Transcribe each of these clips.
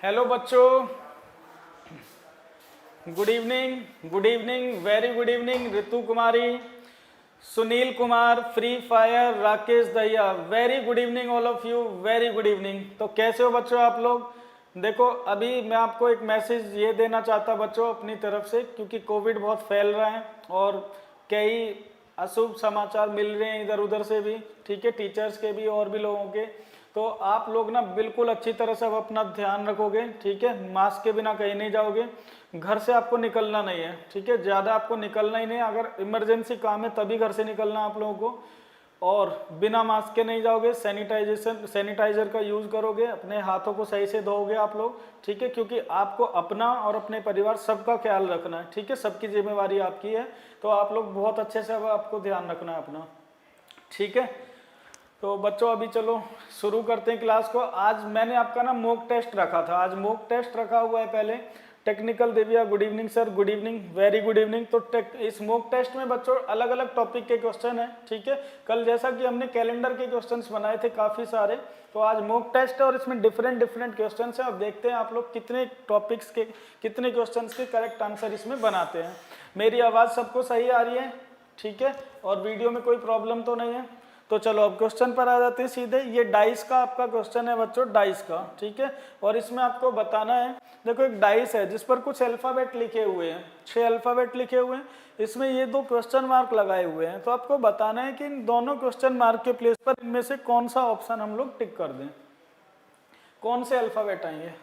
Hello बच्चों, good evening, very good evening. Ritu Kumari, Sunil Kumar, free fire, Rakesh Dahiya, very good evening all of you, very good evening. तो कैसे हो बच्चों आप लोग? देखो, अभी मैं आपको एक मैसेज ये देना चाहता बच्चों अपनी तरफ से, क्योंकि कोविड बहुत फैल रहा है और कई अशुभ समाचार मिल रहे हैं इधर उधर से भी, ठीक है, टीचर्स के भी और भी लोगों के। तो आप लोग ना बिल्कुल अच्छी तरह से अब अपना ध्यान रखोगे, ठीक है, मास्क के बिना कहीं नहीं जाओगे, घर से आपको निकलना नहीं है, ठीक है, ज़्यादा आपको निकलना ही नहीं है। अगर इमरजेंसी काम है तभी घर से निकलना है आप लोगों को, और बिना मास्क के नहीं जाओगे। सैनिटाइजर का यूज़ करोगे, अपने हाथों को सही से धोओगे आप लोग, ठीक है, क्योंकि आपको अपना और अपने परिवार सबका ख्याल रखना है, ठीक है, सबकी जिम्मेवारी आपकी है। तो आप लोग बहुत अच्छे से अब आपको ध्यान रखना है अपना, ठीक है। तो बच्चों अभी चलो शुरू करते हैं क्लास को। आज मैंने आपका ना मॉक टेस्ट रखा था, आज मॉक टेस्ट रखा हुआ है पहले। Technical Divya, good evening sir, good evening, very good evening. तो इस मॉक टेस्ट में बच्चों अलग अलग टॉपिक के क्वेश्चन हैं, ठीक है। कल जैसा कि हमने कैलेंडर के क्वेश्चंस बनाए थे काफ़ी सारे, तो आज मॉक टेस्ट है और इसमें डिफरेंट क्वेश्चंस हैं। अब देखते हैं आप लोग कितने टॉपिक्स के, कितने क्वेश्चंस के करेक्ट आंसर इसमें बनाते हैं। मेरी आवाज़ सबको सही आ रही है, ठीक है, और वीडियो में कोई प्रॉब्लम तो नहीं है? तो चलो अब क्वेश्चन पर आ जाते हैं सीधे। ये डाइस का आपका क्वेश्चन है बच्चों, डाइस का, ठीक है। और इसमें आपको बताना है, देखो एक डाइस है जिस पर कुछ अल्फाबेट लिखे हुए हैं, 6 अल्फाबेट लिखे हुए हैं, इसमें ये 2 क्वेश्चन मार्क लगाए हुए हैं। तो आपको बताना है कि इन दोनों क्वेश्चन मार्क के प्लेस पर इनमें से कौन सा ऑप्शन हम लोग टिक कर दें, कौन से अल्फाबेट आएंगे।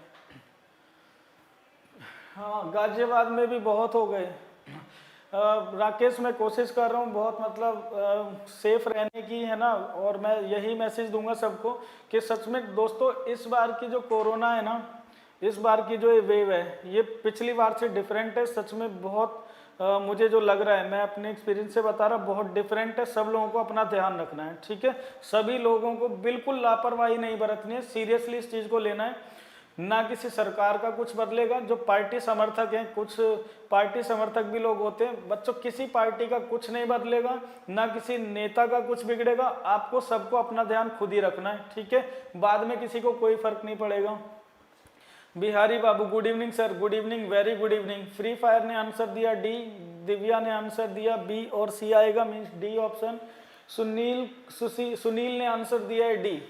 हाँ, गाजियाबाद में भी बहुत हो गए। राकेश, मैं कोशिश कर रहा हूँ बहुत, मतलब सेफ रहने की, है ना। और मैं यही मैसेज दूंगा सबको कि सच में दोस्तों इस बार की जो कोरोना है ना, इस बार की जो ये वेव है, ये पिछली बार से डिफरेंट है। सच में बहुत मुझे जो लग रहा है, मैं अपने एक्सपीरियंस से बता रहा, बहुत डिफरेंट है। सब लोगों को अपना ध्यान रखना है, ठीक है। सभी लोगों को बिल्कुल लापरवाही नहीं बरतनी है, सीरियसली इस चीज़ को लेना है। ना किसी सरकार का कुछ बदलेगा। जो पार्टी समर्थक हैं, कुछ पार्टी समर्थक भी लोग होते हैं बच्चों, किसी पार्टी का कुछ नहीं बदलेगा, ना किसी नेता का कुछ बिगड़ेगा। आपको सबको अपना ध्यान खुद ही रखना है, ठीक है, बाद में किसी को कोई फर्क नहीं पड़ेगा। Bihari Babu, good evening sir, good evening, very good evening. Free Fire ने आंसर दिया डी, दिव्या ने आंसर दिया बी और सी आएगा, मीन्स डी ऑप्शन। सुनील ने आंसर दिया है डी।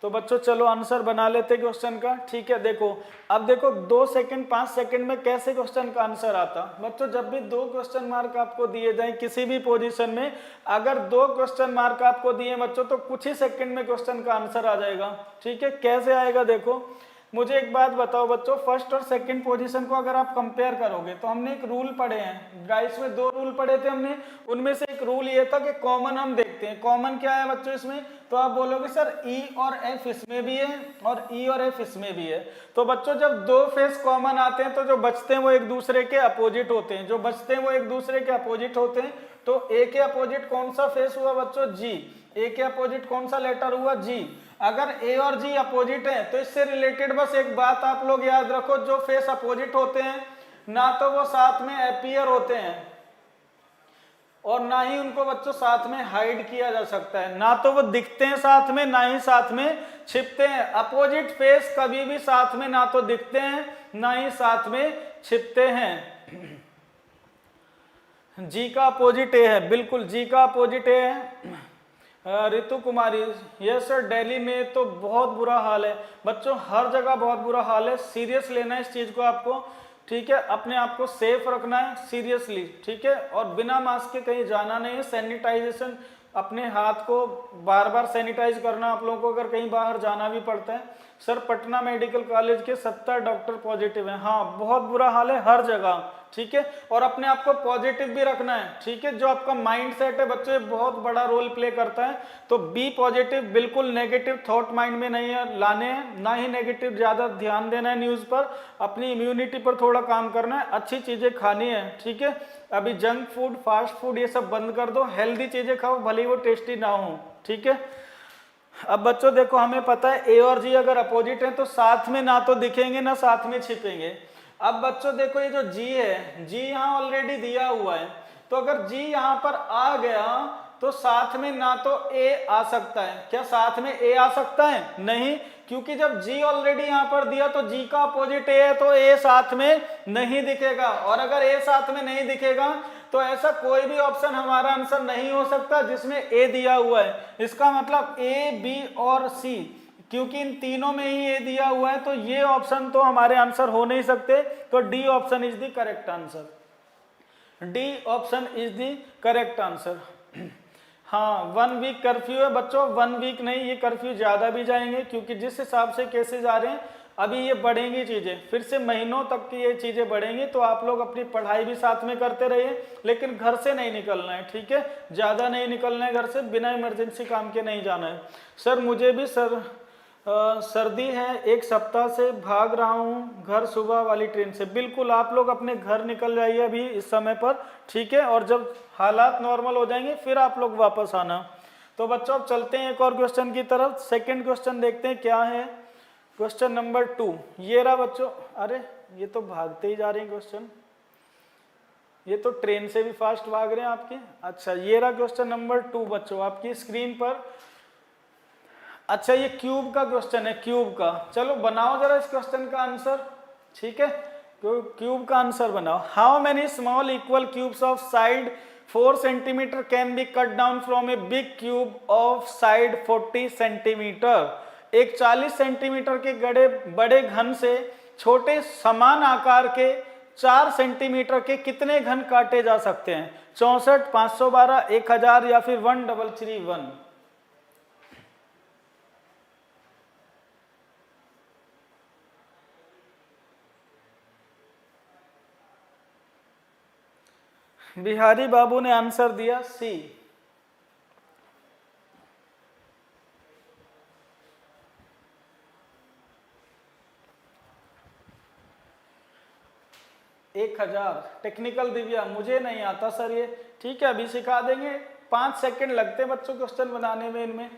तो बच्चों चलो आंसर बना लेते क्वेश्चन का, ठीक है। देखो अब देखो 2 सेकंड 5 सेकंड में कैसे क्वेश्चन का आंसर आता बच्चों। जब भी 2 क्वेश्चन मार्क आपको दिए जाए किसी भी पोजीशन में, अगर 2 क्वेश्चन मार्क आपको दिए बच्चों, तो कुछ ही सेकंड में क्वेश्चन का आंसर आ जाएगा, ठीक है। कैसे आएगा देखो, मुझे एक बात बताओ बच्चों, फर्स्ट और सेकंड पोजीशन को अगर आप कंपेयर करोगे तो हमने एक रूल पढ़े हैं, डाइस में 2 रूल पढ़े थे हमने। उनमें से एक रूल ये था कि कॉमन हम देखते हैं। कॉमन क्या है बच्चों इसमें? तो आप बोलोगे सर ई और एफ इसमें भी है और ई और एफ इसमें भी है। तो बच्चों जब 2 फेस कॉमन आते हैं तो जो बचते हैं वो एक दूसरे के अपोजिट होते हैं, जो बचते हैं वो एक दूसरे के अपोजिट होते हैं। तो ए के अपोजिट कौन सा फेस हुआ बच्चों? जी। ए के अपोजिट कौन सा लेटर हुआ? जी। अगर ए और जी अपोजिट हैं तो इससे रिलेटेड बस एक बात आप लोग याद रखो, जो फेस अपोजिट होते हैं ना तो वो साथ में अपीयर होते हैं और ना ही उनको बच्चों साथ में हाइड किया जा सकता है। ना तो वो दिखते हैं साथ में, ना ही साथ में छिपते हैं। अपोजिट फेस कभी भी साथ में ना तो दिखते हैं ना ही साथ में छिपते हैं। जी का अपोजिट ए है, बिल्कुल जी का अपोजिट ए है। ऋतु कुमारी, यस सर, दिल्ली में तो बहुत बुरा हाल है बच्चों, हर जगह बहुत बुरा हाल है। सीरियस लेना है इस चीज को आपको, ठीक है, अपने आप को सेफ रखना है सीरियसली, ठीक है। और बिना मास्क के कहीं जाना नहीं है। सैनिटाइजेशन, अपने हाथ को बार बार सैनिटाइज करना आप लोगों को, अगर कहीं बाहर जाना भी पड़ता है। सर पटना मेडिकल कॉलेज के 70 डॉक्टर पॉजिटिव हैं। हाँ, बहुत बुरा हाल है हर जगह, ठीक है। और अपने आप को पॉजिटिव भी रखना है, ठीक है। जो आपका माइंड सेट है बच्चों, ये बहुत बड़ा रोल प्ले करता है। तो बी पॉजिटिव, बिल्कुल नेगेटिव थॉट माइंड में नहीं लाने हैं, ना ही नेगेटिव ज्यादा ध्यान देना है न्यूज पर। अपनी इम्यूनिटी पर थोड़ा काम करना है, अच्छी चीजें खानी है, ठीक है। अभी जंक फूड, फास्ट फूड ये सब बंद कर दो, हेल्दी चीजें खाओ, भले वो टेस्टी ना हो, ठीक है। अब बच्चों देखो, हमें पता है ए और जी अगर अपोजिट हैं तो साथ में ना तो दिखेंगे ना साथ में छिपेंगे। अब बच्चों देखो, ये जो जी है, जी यहाँ ऑलरेडी दिया हुआ है, तो अगर जी यहाँ पर आ गया तो साथ में ना तो a आ सकता है, क्या साथ में a आ सकता है? नहीं, क्योंकि जब g ऑलरेडी यहां पर दिया तो g का अपोजिट a है, तो a साथ में नहीं दिखेगा। और अगर a साथ में नहीं दिखेगा तो ऐसा कोई भी ऑप्शन हमारा आंसर नहीं हो सकता जिसमें a दिया हुआ है। इसका मतलब a, b और c, क्योंकि इन तीनों में ही a दिया हुआ है तो ये ऑप्शन तो हमारे आंसर हो नहीं सकते। तो D option is the correct answer, D option is the correct answer. हाँ, 1 वीक कर्फ्यू है बच्चों, 1 वीक नहीं, ये कर्फ्यू ज्यादा भी जाएंगे, क्योंकि जिस हिसाब से केसेस आ रहे हैं अभी ये बढ़ेंगी चीजें, फिर से महीनों तक की ये चीजें बढ़ेंगी। तो आप लोग अपनी पढ़ाई भी साथ में करते रहिए, लेकिन घर से नहीं निकलना है, ठीक है? ज्यादा नहीं निकलना है घर से, बिना इमरजेंसी काम के नहीं जाना है। सर मुझे भी सर्दी है, 1 सप्ताह से भाग रहा हूँ घर सुबह वाली ट्रेन से। बिल्कुल, आप लोग अपने घर निकल जाइए अभी इस समय पर, ठीक है? और जब हालात नॉर्मल हो जाएंगे फिर आप लोग वापस आना। तो बच्चों अब चलते हैं एक और क्वेश्चन की तरफ। सेकंड क्वेश्चन देखते हैं क्या है। क्वेश्चन नंबर 2 ये रहा बच्चों। अरे ये तो भागते ही जा रहे हैं क्वेश्चन, ये तो ट्रेन से भी फास्ट भाग रहे हैं आपके। अच्छा, ये रहा क्वेश्चन नंबर 2 बच्चों आपकी स्क्रीन पर। अच्छा, ये क्यूब का क्वेश्चन है, क्यूब का। चलो बनाओ जरा इस क्वेश्चन का आंसर, ठीक है? तो क्यूब का आंसर बनाओ। How many small equal cubes of side 4 centimetre can be cut down from a big cube of side 40 centimetre. एक 40 सेंटीमीटर के बड़े घन से छोटे समान आकार के 4 सेंटीमीटर के कितने घन काटे जा सकते हैं? 64, 512, 1000 या फिर 1331। बिहारी बाबू ने आंसर दिया सी। एक 1000। टेक्निकल दिव्या, मुझे नहीं आता सर ये, ठीक है? अभी सिखा देंगे, 5 सेकंड लगते हैं बच्चों क्वेश्चन बनाने में इनमें।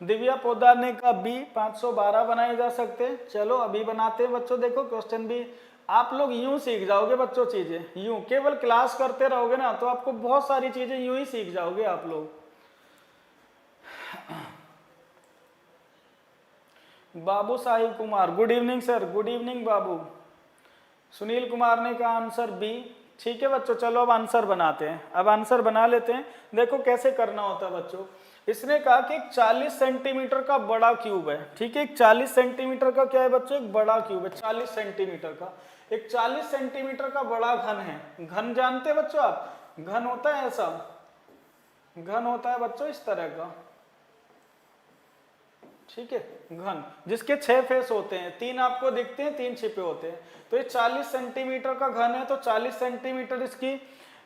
दिव्या पोदार ने कहा बी, 512 बनाए जा सकते हैं। चलो अभी बनाते हैं बच्चों। देखो क्वेश्चन भी आप लोग यूं सीख जाओगे बच्चों चीजें, यूं केवल क्लास करते रहोगे ना तो आपको बहुत सारी चीजें यूं ही सीख जाओगे आप लोग। Babu Sahib Kumar, good evening sir. Good evening Babu. Sunil Kumar ने कहा आंसर बी। ठीक है बच्चों, चलो अब आंसर बनाते हैं। अब आंसर बना लेते हैं। देखो कैसे करना होता है बच्चों। इसने कहा कि 40 सेंटीमीटर का बड़ा क्यूब है, ठीक है? 40 सेंटीमीटर का क्या है बच्चों? एक बड़ा क्यूब है 40 सेंटीमीटर का। एक 40 सेंटीमीटर का बड़ा घन है। घन जानते हैं बच्चों आप? घन होता है ऐसा, घन होता है बच्चों इस तरह का, ठीक है? घन जिसके 6 फेस होते हैं, 3 आपको दिखते हैं, 3 छिपे होते हैं। तो ये 40 सेंटीमीटर का घन है, तो 40 सेंटीमीटर इसकी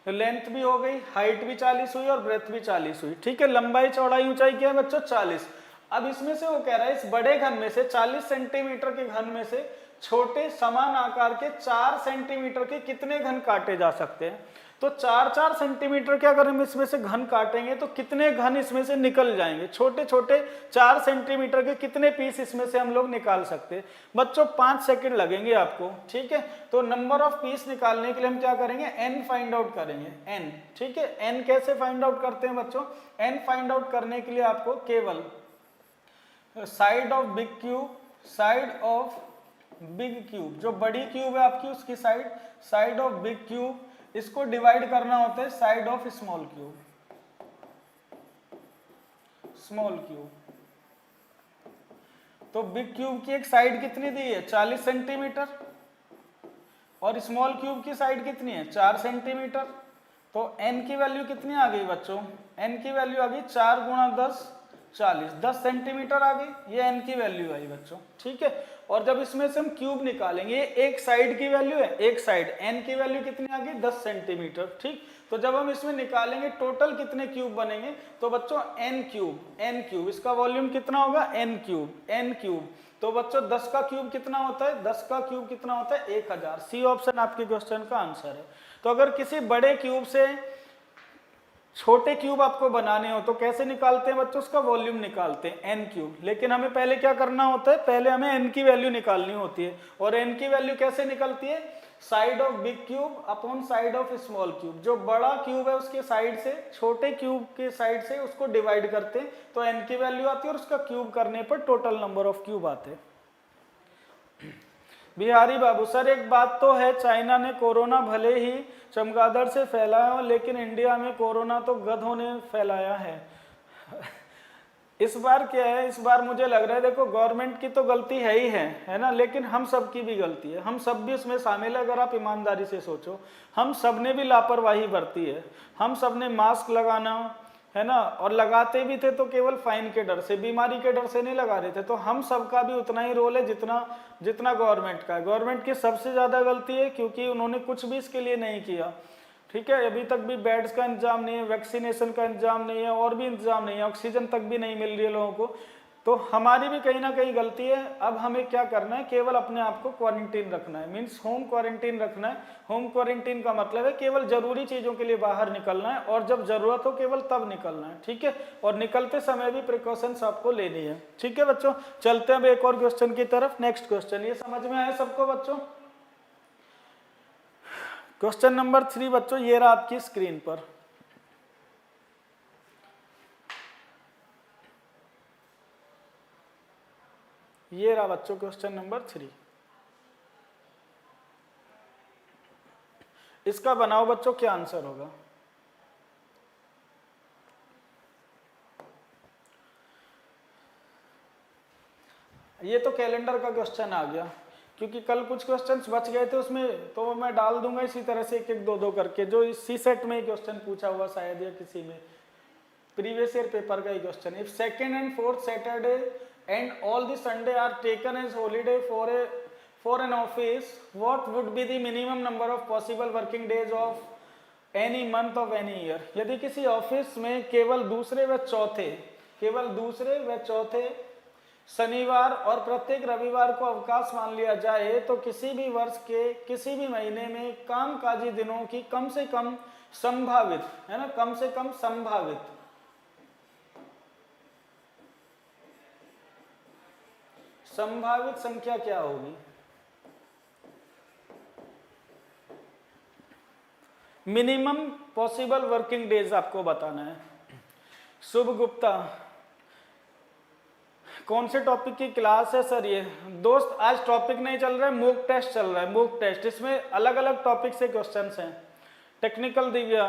लेंथ भी हो गई, हाइट भी 40 हुई और ब्रेथ भी 40 हुई, ठीक है? लंबाई चौड़ाई ऊंचाई क्या है बच्चों? 40। अब इसमें से वो कह रहा है इस बड़े घन में से 40 सेंटीमीटर के घन में से छोटे समान आकार के 4 सेंटीमीटर के कितने घन काटे जा सकते हैं? तो 4-4 सेंटीमीटर के अगर हम इसमें से घन काटेंगे तो कितने घन इसमें से निकल जाएंगे? छोटे छोटे 4 सेंटीमीटर के कितने पीस इसमें से हम लोग निकाल सकते हैं? बच्चों 5 सेकंड लगेंगे आपको, ठीक है? तो नंबर ऑफ पीस निकालने के लिए हम क्या करेंगे? एन फाइंड आउट करेंगे, एन, ठीक है? एन कैसे फाइंड आउट करते हैं बच्चों? एन फाइंड आउट करने के लिए आपको केवल side of big cube, side of big cube, जो बड़ी क्यूब है आपकी उसकी side, side of big cube, इसको डिवाइड करना होता है side of small cube, small cube. तो बिग क्यूब की एक साइड कितनी दी है? 40 सेंटीमीटर, और स्मॉल क्यूब की साइड कितनी है? 4 सेंटीमीटर। तो n की वैल्यू कितनी आ गई बच्चों? n की वैल्यू आ गई 4 गुणा 10, 40, 10 सेंटीमीटर आ गई, ये n की वैल्यू आई बच्चों, ठीक है? और जब इसमें से हम क्यूब निकालेंगे, एक साइड की वैल्यू है, एक साइड, n की वैल्यू कितनी आ गई? 10 सेंटीमीटर, ठीक? तो जब हम इसमें निकालेंगे टोटल कितने क्यूब बनेंगे? तो बच्चों n क्यूब, इसका वॉल्यूम कितना होगा? n cube. तो बच्चों 10 का क्यूब कितना होता है? 10 का क्यूब कितना होता है? 1000। सी ऑप्शन आपके क्वेश्चन का आंसर है। तो अगर किसी बड़े क्यूब से छोटे क्यूब आपको बनाने हो तो कैसे निकालते हैं बच्चों? उसका वॉल्यूम निकालते हैं, एन क्यूब। लेकिन हमें पहले क्या करना होता है? पहले हमें एन की वैल्यू निकालनी होती है। और एन की वैल्यू कैसे निकलती है? Side of big cube upon side of small cube. जो बड़ा क्यूब है उसके साइड से छोटे क्यूब के साइड से उसको डिवाइड करते हैं तो n की वैल्यू आती है और उसका क्यूब करने पर टोटल नंबर ऑफ क्यूब आते हैं। बिहारी बाबू सर एक बात तो है, चाइना ने कोरोना भले ही चमगादड़ से फैलाया हो लेकिन इंडिया में कोरोना तो गधों ने फैलाया है। इस बार क्या है, इस बार मुझे लग रहा है देखो गवर्नमेंट की तो गलती है ही है ना, लेकिन हम सब की भी गलती है, हम सब भी उसमें शामिल है। अगर आप ईमानदारी से सोचो हम सब ने भी लापरवाही बरती है, हम सब ने मास्क लगाना है ना, और लगाते भी थे तो केवल फाइन के डर से, बीमारी के डर से नहीं लगा रहे थे। तो हम सबका भी उतना ही रोल है जितना गवर्नमेंट का है। गवर्नमेंट की सबसे ज़्यादा गलती है क्योंकि उन्होंने कुछ भी इसके लिए नहीं किया। ठीक है, अभी तक भी बेड्स का इंतजाम नहीं है, वैक्सीनेशन का इंतजाम नहीं है, और भी इंतजाम नहीं है, ऑक्सीजन तक भी नहीं मिल रही है लोगों को। तो हमारी भी कहीं ना कहीं गलती है। अब हमें क्या करना है, केवल अपने आप को क्वारंटीन रखना है, मीन्स होम क्वारंटीन रखना है। होम क्वारंटीन का मतलब है केवल जरूरी चीज़ों के लिए बाहर निकलना है और जब जरूरत हो केवल तब निकलना है। ठीक है, और निकलते समय भी प्रिकॉशंस आपको लेनी है। ठीक है बच्चों, चलते हैं अब एक और क्वेश्चन की तरफ। नेक्स्ट क्वेश्चन, ये समझ में आया सबको बच्चों? क्वेश्चन नंबर 3 बच्चों ये रहा आपकी स्क्रीन पर। ये रहा बच्चों क्वेश्चन नंबर 3। इसका बनाओ बच्चों, क्या आंसर होगा? ये तो कैलेंडर का क्वेश्चन आ गया क्योंकि कल कुछ क्वेश्चंस बच गए थे उसमें, तो मैं डाल दूंगा इसी तरह से एक एक दो दो करके। जो इसी सेट में क्वेश्चन पूछा हुआ शायद या किसी में प्रीवियस ईयर पेपर का ही question. If second and fourth Saturday and all the Sunday are taken as holiday for an office, what would be the minimum number of possible working days of any month of any year. यदि किसी office में केवल दूसरे व चौथे शनिवार और प्रत्येक रविवार को अवकाश मान लिया जाए तो किसी भी वर्ष के किसी भी महीने में कामकाजी दिनों की कम से कम संभावित, है ना, कम से कम संभावित संख्या क्या होगी? मिनिमम पॉसिबल वर्किंग डेज आपको बताना है। शुभ गुप्ता, कौन से टॉपिक की क्लास है सर? ये दोस्त आज टॉपिक नहीं चल रहा है, मॉक टेस्ट चल रहा है, मॉक टेस्ट। इसमें अलग अलग टॉपिक से क्वेश्चंस हैं। टेक्निकल दिव्या,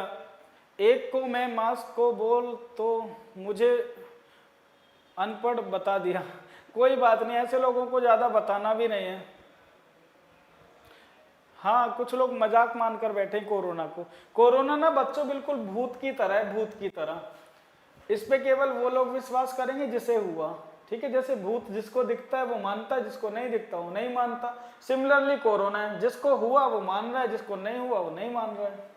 एक को मैं मास्क को बोल तो मुझे अनपढ़ बता दिया। कोई बात नहीं, ऐसे लोगों को ज़्यादा बताना भी नहीं है। हाँ, कुछ लोग मजाक मानकर बैठे कोरोना को। कोरोना ना बच्चों बिल्कुल भूत की तरह है, भूत की तरह। इस पे केवल वो लोग विश्वास करेंगे जिसे हुआ। ठीक है, जैसे भूत जिसको दिखता है वो मानता है, जिसको नहीं दिखता वो नहीं मानता। सिमिलरली कोरोना है, जिसको हुआ वो मान रहा है, जिसको नहीं हुआ वो नहीं मान रहा है।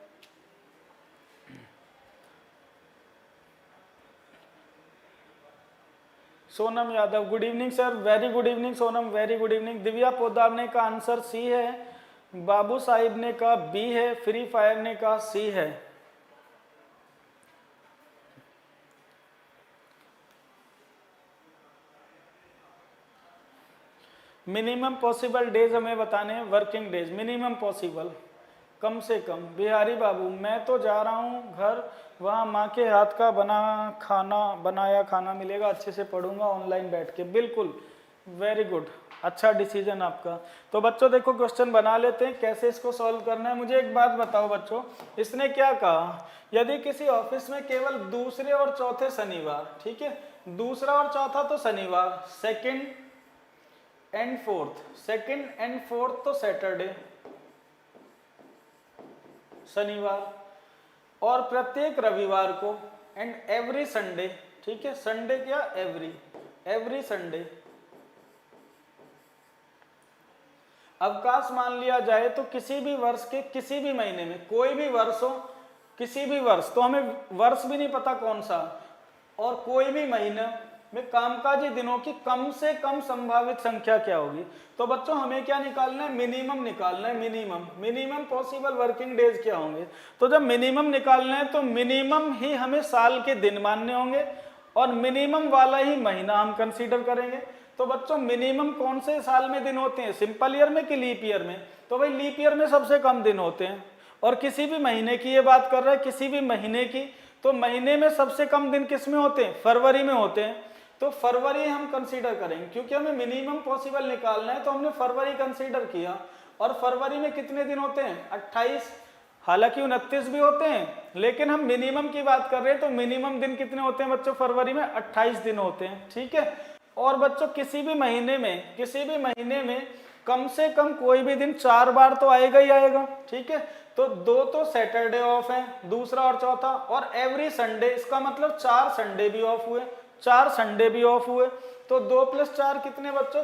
Sonam Yadav, good evening sir. Very good evening Sonam, very good evening. Divya Podar ने का आंसर सी है, बाबू साहिब ने कहा बी है, फ्री फायर ने कहा सी है। मिनिमम पॉसिबल डेज हमें बताने हैं, वर्किंग डेज मिनिमम पॉसिबल, कम से कम। बिहारी बाबू, मैं तो जा रहा हूँ घर, वहाँ माँ के हाथ का बनाया खाना मिलेगा, अच्छे से पढ़ूंगा ऑनलाइन बैठ के। बिल्कुल, वेरी गुड, अच्छा डिसीजन आपका। तो बच्चों देखो क्वेश्चन बना लेते हैं, कैसे इसको सॉल्व करना है। मुझे एक बात बताओ बच्चों, इसने क्या कहा, यदि किसी ऑफिस में केवल दूसरे और चौथे शनिवार, ठीक है, दूसरा और चौथा तो शनिवार, सेकंड एंड फोर्थ तो सैटरडे, शनिवार, और प्रत्येक रविवार को एंड एवरी संडे, ठीक है, संडे क्या, एवरी संडे अवकाश मान लिया जाए तो किसी भी वर्ष के किसी भी महीने में, कोई भी वर्ष हो, किसी भी वर्ष, तो हमें वर्ष भी नहीं पता कौन सा, और कोई भी महीने में कामकाजी दिनों की कम से कम संभावित संख्या क्या होगी। तो बच्चों हमें क्या निकालना है, मिनिमम निकालना है। मिनिमम पॉसिबल वर्किंग डेज क्या होंगे। तो जब मिनिमम निकालना है तो मिनिमम ही हमें साल के दिन मानने होंगे और मिनिमम वाला ही महीना हम कंसीडर करेंगे। तो बच्चों मिनिमम कौन से साल में दिन होते हैं, सिंपल ईयर में कि लीप ईयर में? तो भाई लीप ईयर में सबसे कम दिन होते हैं। और किसी भी महीने की ये बात कर रहा है, किसी भी महीने की, तो महीने में सबसे कम दिन किस में होते हैं? फरवरी में होते हैं। तो फरवरी हम कंसीडर करेंगे, क्योंकि हमें मिनिमम पॉसिबल निकालना है, तो हमने फरवरी कंसीडर किया। और फरवरी में कितने दिन होते हैं? 28। हालांकि 29 भी होते हैं, लेकिन हम मिनिमम की बात कर रहे हैं, तो मिनिमम दिन कितने होते हैं बच्चों फरवरी में? 28 दिन होते हैं, ठीक है। और बच्चों किसी भी महीने में कम से कम कोई भी दिन 4 बार तो आएगा ही आएगा, ठीक है। तो 2 तो सैटरडे ऑफ है, दूसरा और चौथा, और एवरी संडे, इसका मतलब 4 संडे भी ऑफ हुए, 4 संडे भी ऑफ हुए। तो 2 + 4 कितने बच्चों?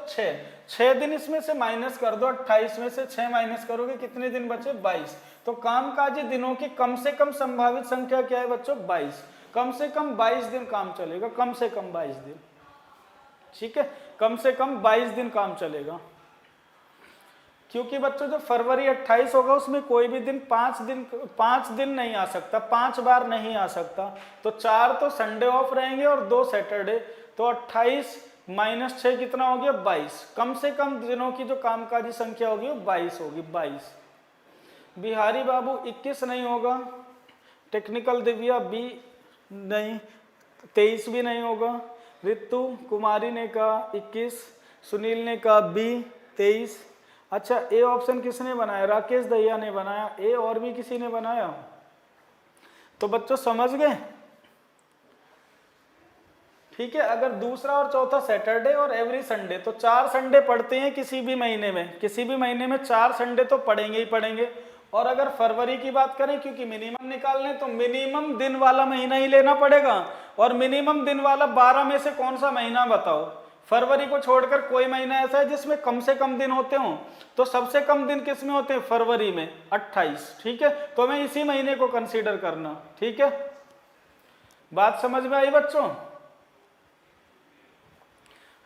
6 दिन इसमें से माइनस कर दो, 28 में से 6 माइनस करोगे, कितने दिन बचे? 22। तो कामकाजी दिनों की कम से कम संभावित संख्या क्या है बच्चों? 22। कम से कम 22 दिन काम चलेगा, कम से कम 22 दिन, ठीक है, कम से कम 22 दिन काम चलेगा। क्योंकि बच्चों जो फरवरी 28 होगा उसमें कोई भी दिन 5 दिन नहीं आ सकता, 5 बार नहीं आ सकता। तो 4 तो संडे ऑफ रहेंगे और 2 सैटरडे, तो 28 - 6 कितना हो गया? 22। कम से कम दिनों की जो कामकाजी संख्या होगी वो 22 होगी, 22। बिहारी बाबू 21 नहीं होगा, टेक्निकल दिव्या बी नहीं, 23 भी नहीं होगा, ऋतु कुमारी ने कहा 21, सुनील ने कहा बी 23। अच्छा, ए ऑप्शन किसने बनाया? राकेश दहिया ने बनाया। ए और भी किसी ने बनाया? तो बच्चों समझ गए, ठीक है। अगर दूसरा और चौथा सैटरडे और एवरी संडे, तो 4 संडे पड़ते हैं किसी भी महीने में, किसी भी महीने में 4 संडे तो पड़ेंगे ही पड़ेंगे। और अगर फरवरी की बात करें, क्योंकि मिनिमम निकालने, तो मिनिमम दिन वाला महीना ही लेना पड़ेगा। और मिनिमम दिन वाला 12 में से कौन सा महीना बताओ? फरवरी को छोड़कर कोई महीना ऐसा है जिसमें कम से कम दिन होते हों? तो सबसे कम दिन किस में होते हैं? फरवरी में, 28, ठीक है। तो हमें इसी महीने को कंसीडर करना, ठीक है। बात समझ में आई बच्चों?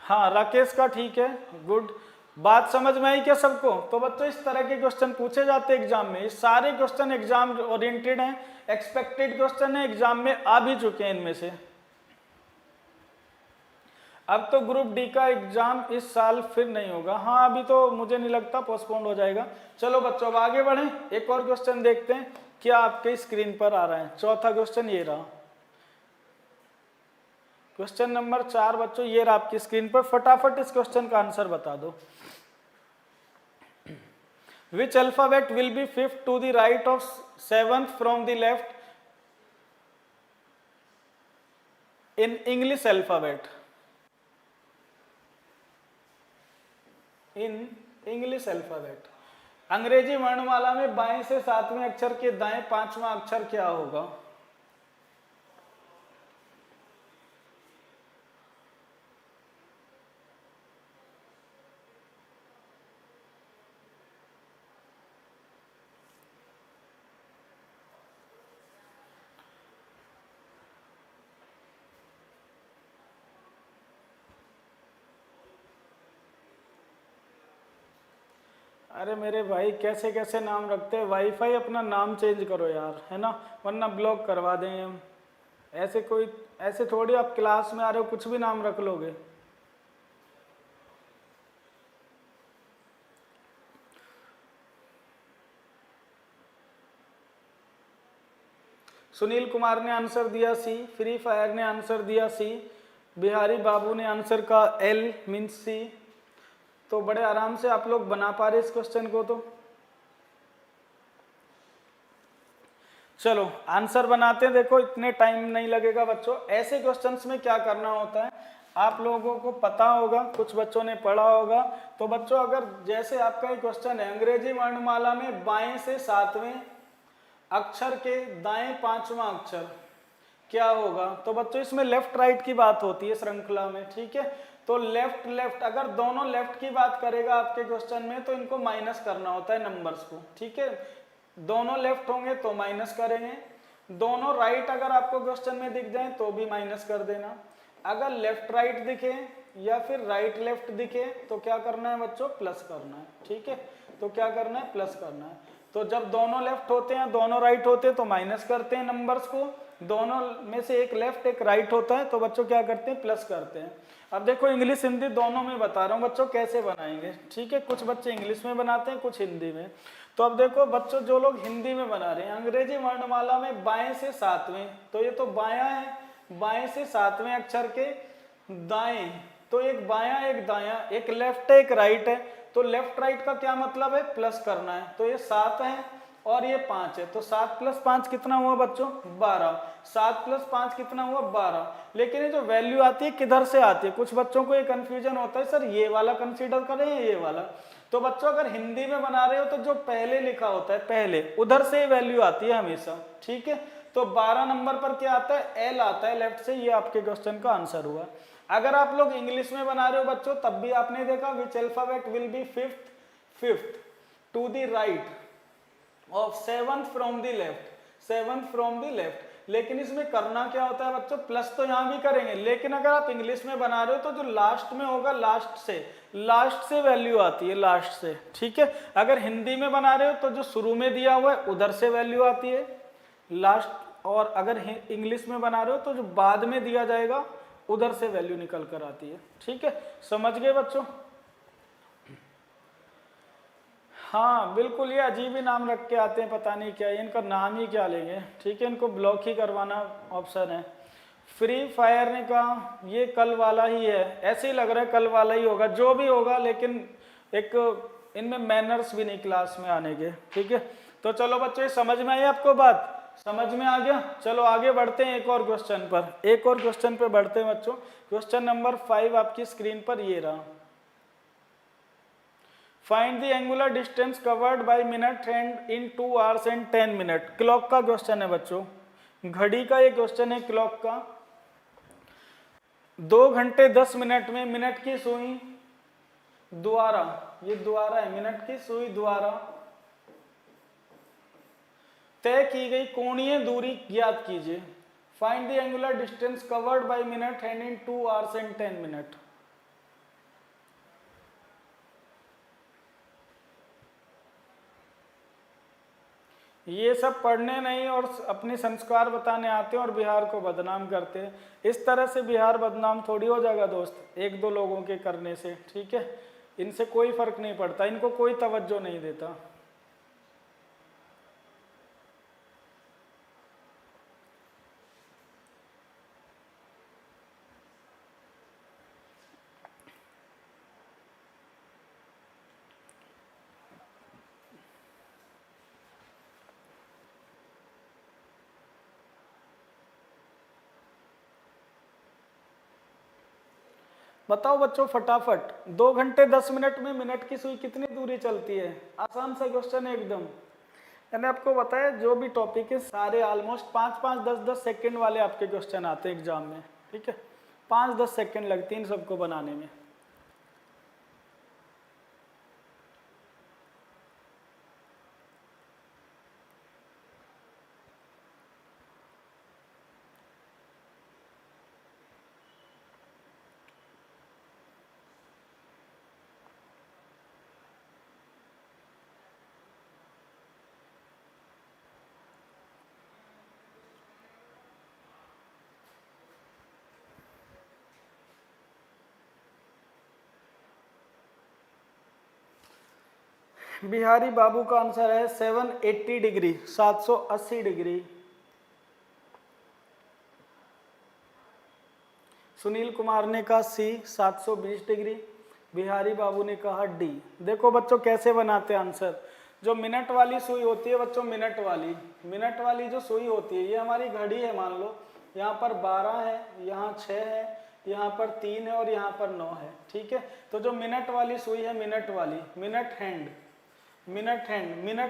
हाँ, राकेश का ठीक है, गुड। बात समझ में आई क्या सबको? तो बच्चों इस तरह के क्वेश्चन पूछे जाते हैं एग्जाम में। ये सारे क्वेश्चन एग्जाम ओरिएंटेड हैं, एक्सपेक्टेड क्वेश्चन है, एग्जाम में आ भी चुके हैं इनमें से। अब तो ग्रुप डी का एग्जाम इस साल फिर नहीं होगा, हाँ अभी तो मुझे नहीं लगता, पोस्टपोन्ड हो जाएगा। चलो बच्चों अब आगे बढ़ें, एक और क्वेश्चन देखते हैं क्या आपके स्क्रीन पर आ रहा है। चौथा क्वेश्चन ये रहा, क्वेश्चन नंबर 4 बच्चों ये रहा आपकी स्क्रीन पर। फटाफट इस क्वेश्चन का आंसर बता दो। Which alphabet will be 5th to the right of 7th from the left in English alphabet? In English alphabet, अंग्रेजी वर्णमाला में बाएं से 7वें अक्षर के दाएं 5वां अक्षर क्या होगा? अरे मेरे भाई कैसे कैसे नाम रखते हैं, वाईफाई अपना नाम चेंज करो यार, है ना, वरना ब्लॉक करवा देंगे हम। ऐसे थोड़ी आप क्लास में आ रहे हो कुछ भी नाम रख लोगे। सुनील कुमार ने आंसर दिया सी, फ्री फायर ने आंसर दिया सी, बिहारी बाबू ने आंसर का एल मीन्स सी। तो बड़े आराम से आप लोग बना पा रहे इस क्वेश्चन को। तो चलो आंसर बनाते हैं, देखो इतने टाइम नहीं लगेगा बच्चों। ऐसे क्वेश्चंस में क्या करना होता है आप लोगों को पता होगा, कुछ बच्चों ने पढ़ा होगा। तो बच्चों अगर जैसे आपका एक क्वेश्चन है, अंग्रेजी वर्णमाला में बाएं से 7वें अक्षर के दाएं 5वां अक्षर क्या होगा? तो बच्चों इसमें लेफ्ट राइट की बात होती है श्रृंखला में, ठीक है। तो लेफ्ट लेफ्ट, अगर दोनों लेफ्ट की बात करेगा आपके क्वेश्चन में तो इनको माइनस करना होता है नंबर्स को, ठीक है। दोनों लेफ्ट होंगे तो माइनस करेंगे, दोनों राइट अगर आपको क्वेश्चन में दिख जाए तो भी माइनस कर देना। अगर लेफ्ट राइट दिखे या फिर राइट लेफ्ट दिखे तो क्या करना है बच्चों? प्लस करना है, ठीक है। तो क्या करना है? प्लस करना है। तो जब दोनों लेफ्ट होते हैं दोनों राइट होते हैं तो माइनस करते हैं नंबर्स को, दोनों में से एक लेफ्ट एक राइट होता है तो बच्चों क्या करते हैं प्लस करते हैं। अब देखो इंग्लिश हिंदी दोनों में बता रहा हूँ बच्चों कैसे बनाएंगे, ठीक है। कुछ बच्चे इंग्लिश में बनाते हैं कुछ हिंदी में। तो अब देखो बच्चों जो लोग हिंदी में बना रहे हैं अंग्रेजी वर्णमाला में बाएं से सातवें, तो ये तो बायां है, बाएं से सातवें अक्षर के दाएं, तो एक बायां एक दायां, एक लेफ्ट है एक राइट है, तो लेफ्ट राइट का क्या मतलब है प्लस करना है। तो ये 7 है और ये 5 है, तो 7 + 5 कितना हुआ बच्चों 12, 7 + 5 कितना हुआ 12। लेकिन ये जो वैल्यू आती है किधर से आती है, कुछ बच्चों को ये कंफ्यूजन होता है सर ये वाला कंसीडर करें या ये वाला। तो बच्चों अगर हिंदी में बना रहे हो तो जो पहले लिखा होता है पहले उधर से वैल्यू आती है हमेशा, ठीक है। तो 12 नंबर पर क्या आता है एल आता है लेफ्ट से, ये आपके क्वेश्चन का आंसर हुआ। अगर आप लोग इंग्लिश में बना रहे हो बच्चों तब भी आपने देखा which alphabet will be fifth to the right of seventh from the left, लेकिन इसमें करना क्या होता है बच्चों प्लस तो यहां भी करेंगे, लेकिन अगर आप इंग्लिश में बना रहे हो तो जो लास्ट में होगा लास्ट से वैल्यू आती है लास्ट से, ठीक है। अगर हिंदी में बना रहे हो तो जो शुरू में दिया हुआ है उधर से वैल्यू आती है लास्ट, और अगर इंग्लिश में बना रहे हो तो जो बाद में दिया जाएगा उधर से वैल्यू निकल कर आती है, ठीक है। समझ गए बच्चों? हाँ बिल्कुल, ये अजीब ही नाम रख के आते हैं, पता नहीं क्या, इनका नाम ही क्या लेंगे, ठीक है। इनको ब्लॉक ही करवाना ऑप्शन है। फ्री फायर ने कहा ये कल वाला ही है, ऐसे ही लग रहा है कल वाला ही होगा, जो भी होगा, लेकिन एक इनमें मैनर्स भी नहीं क्लास में आने के, ठीक है। तो चलो बच्चों ये समझ में आई आपको बात, समझ में आ गया। चलो आगे बढ़ते हैं एक और क्वेश्चन पर, बढ़ते हैं बच्चों। क्वेश्चन नंबर 5 आपकी स्क्रीन पर ये रहा। Find the angular distance covered by minute hand in 2 hours and 10 minutes। Clock का क्वेश्चन है बच्चों, घड़ी का ये क्वेश्चन है क्लॉक का। 2 घंटे 10 मिनट में मिनट की सुई द्वारा, ये द्वारा है, मिनट की सुई द्वारा तय की गई कोणीय दूरी ज्ञात कीजिए। Find the angular distance covered by minute hand in 2 hours and 10 minutes। ये सब पढ़ने नहीं और अपने संस्कार बताने आते हैं और बिहार को बदनाम करते हैं। इस तरह से बिहार बदनाम थोड़ी हो जाएगा दोस्त, 1-2 लोगों के करने से, ठीक है। इनसे कोई फर्क नहीं पड़ता, इनको कोई तवज्जो नहीं देता। बताओ बच्चों फटाफट, 2 घंटे 10 मिनट में मिनट की सुई कितनी दूरी चलती है? आसान सा क्वेश्चन है एकदम। मैंने आपको बताया जो भी टॉपिक है सारे ऑलमोस्ट 5-5, 10-10 सेकंड वाले आपके क्वेश्चन आते हैं एग्जाम में, ठीक है। 5-10 सेकंड लगती हैं इन सबको बनाने में। बिहारी बाबू का आंसर है 780 डिग्री, 780 डिग्री। सुनील कुमार ने कहा सी 720 डिग्री, बिहारी बाबू ने कहा डी। देखो बच्चों कैसे बनाते हैं आंसर। जो मिनट वाली सुई होती है बच्चों, मिनट वाली जो सुई होती है, ये हमारी घड़ी है, मान लो यहाँ पर 12 है, यहाँ 6 है, यहाँ पर 3 है और यहाँ पर 9 है, ठीक है। तो जो मिनट वाली सुई है, मिनट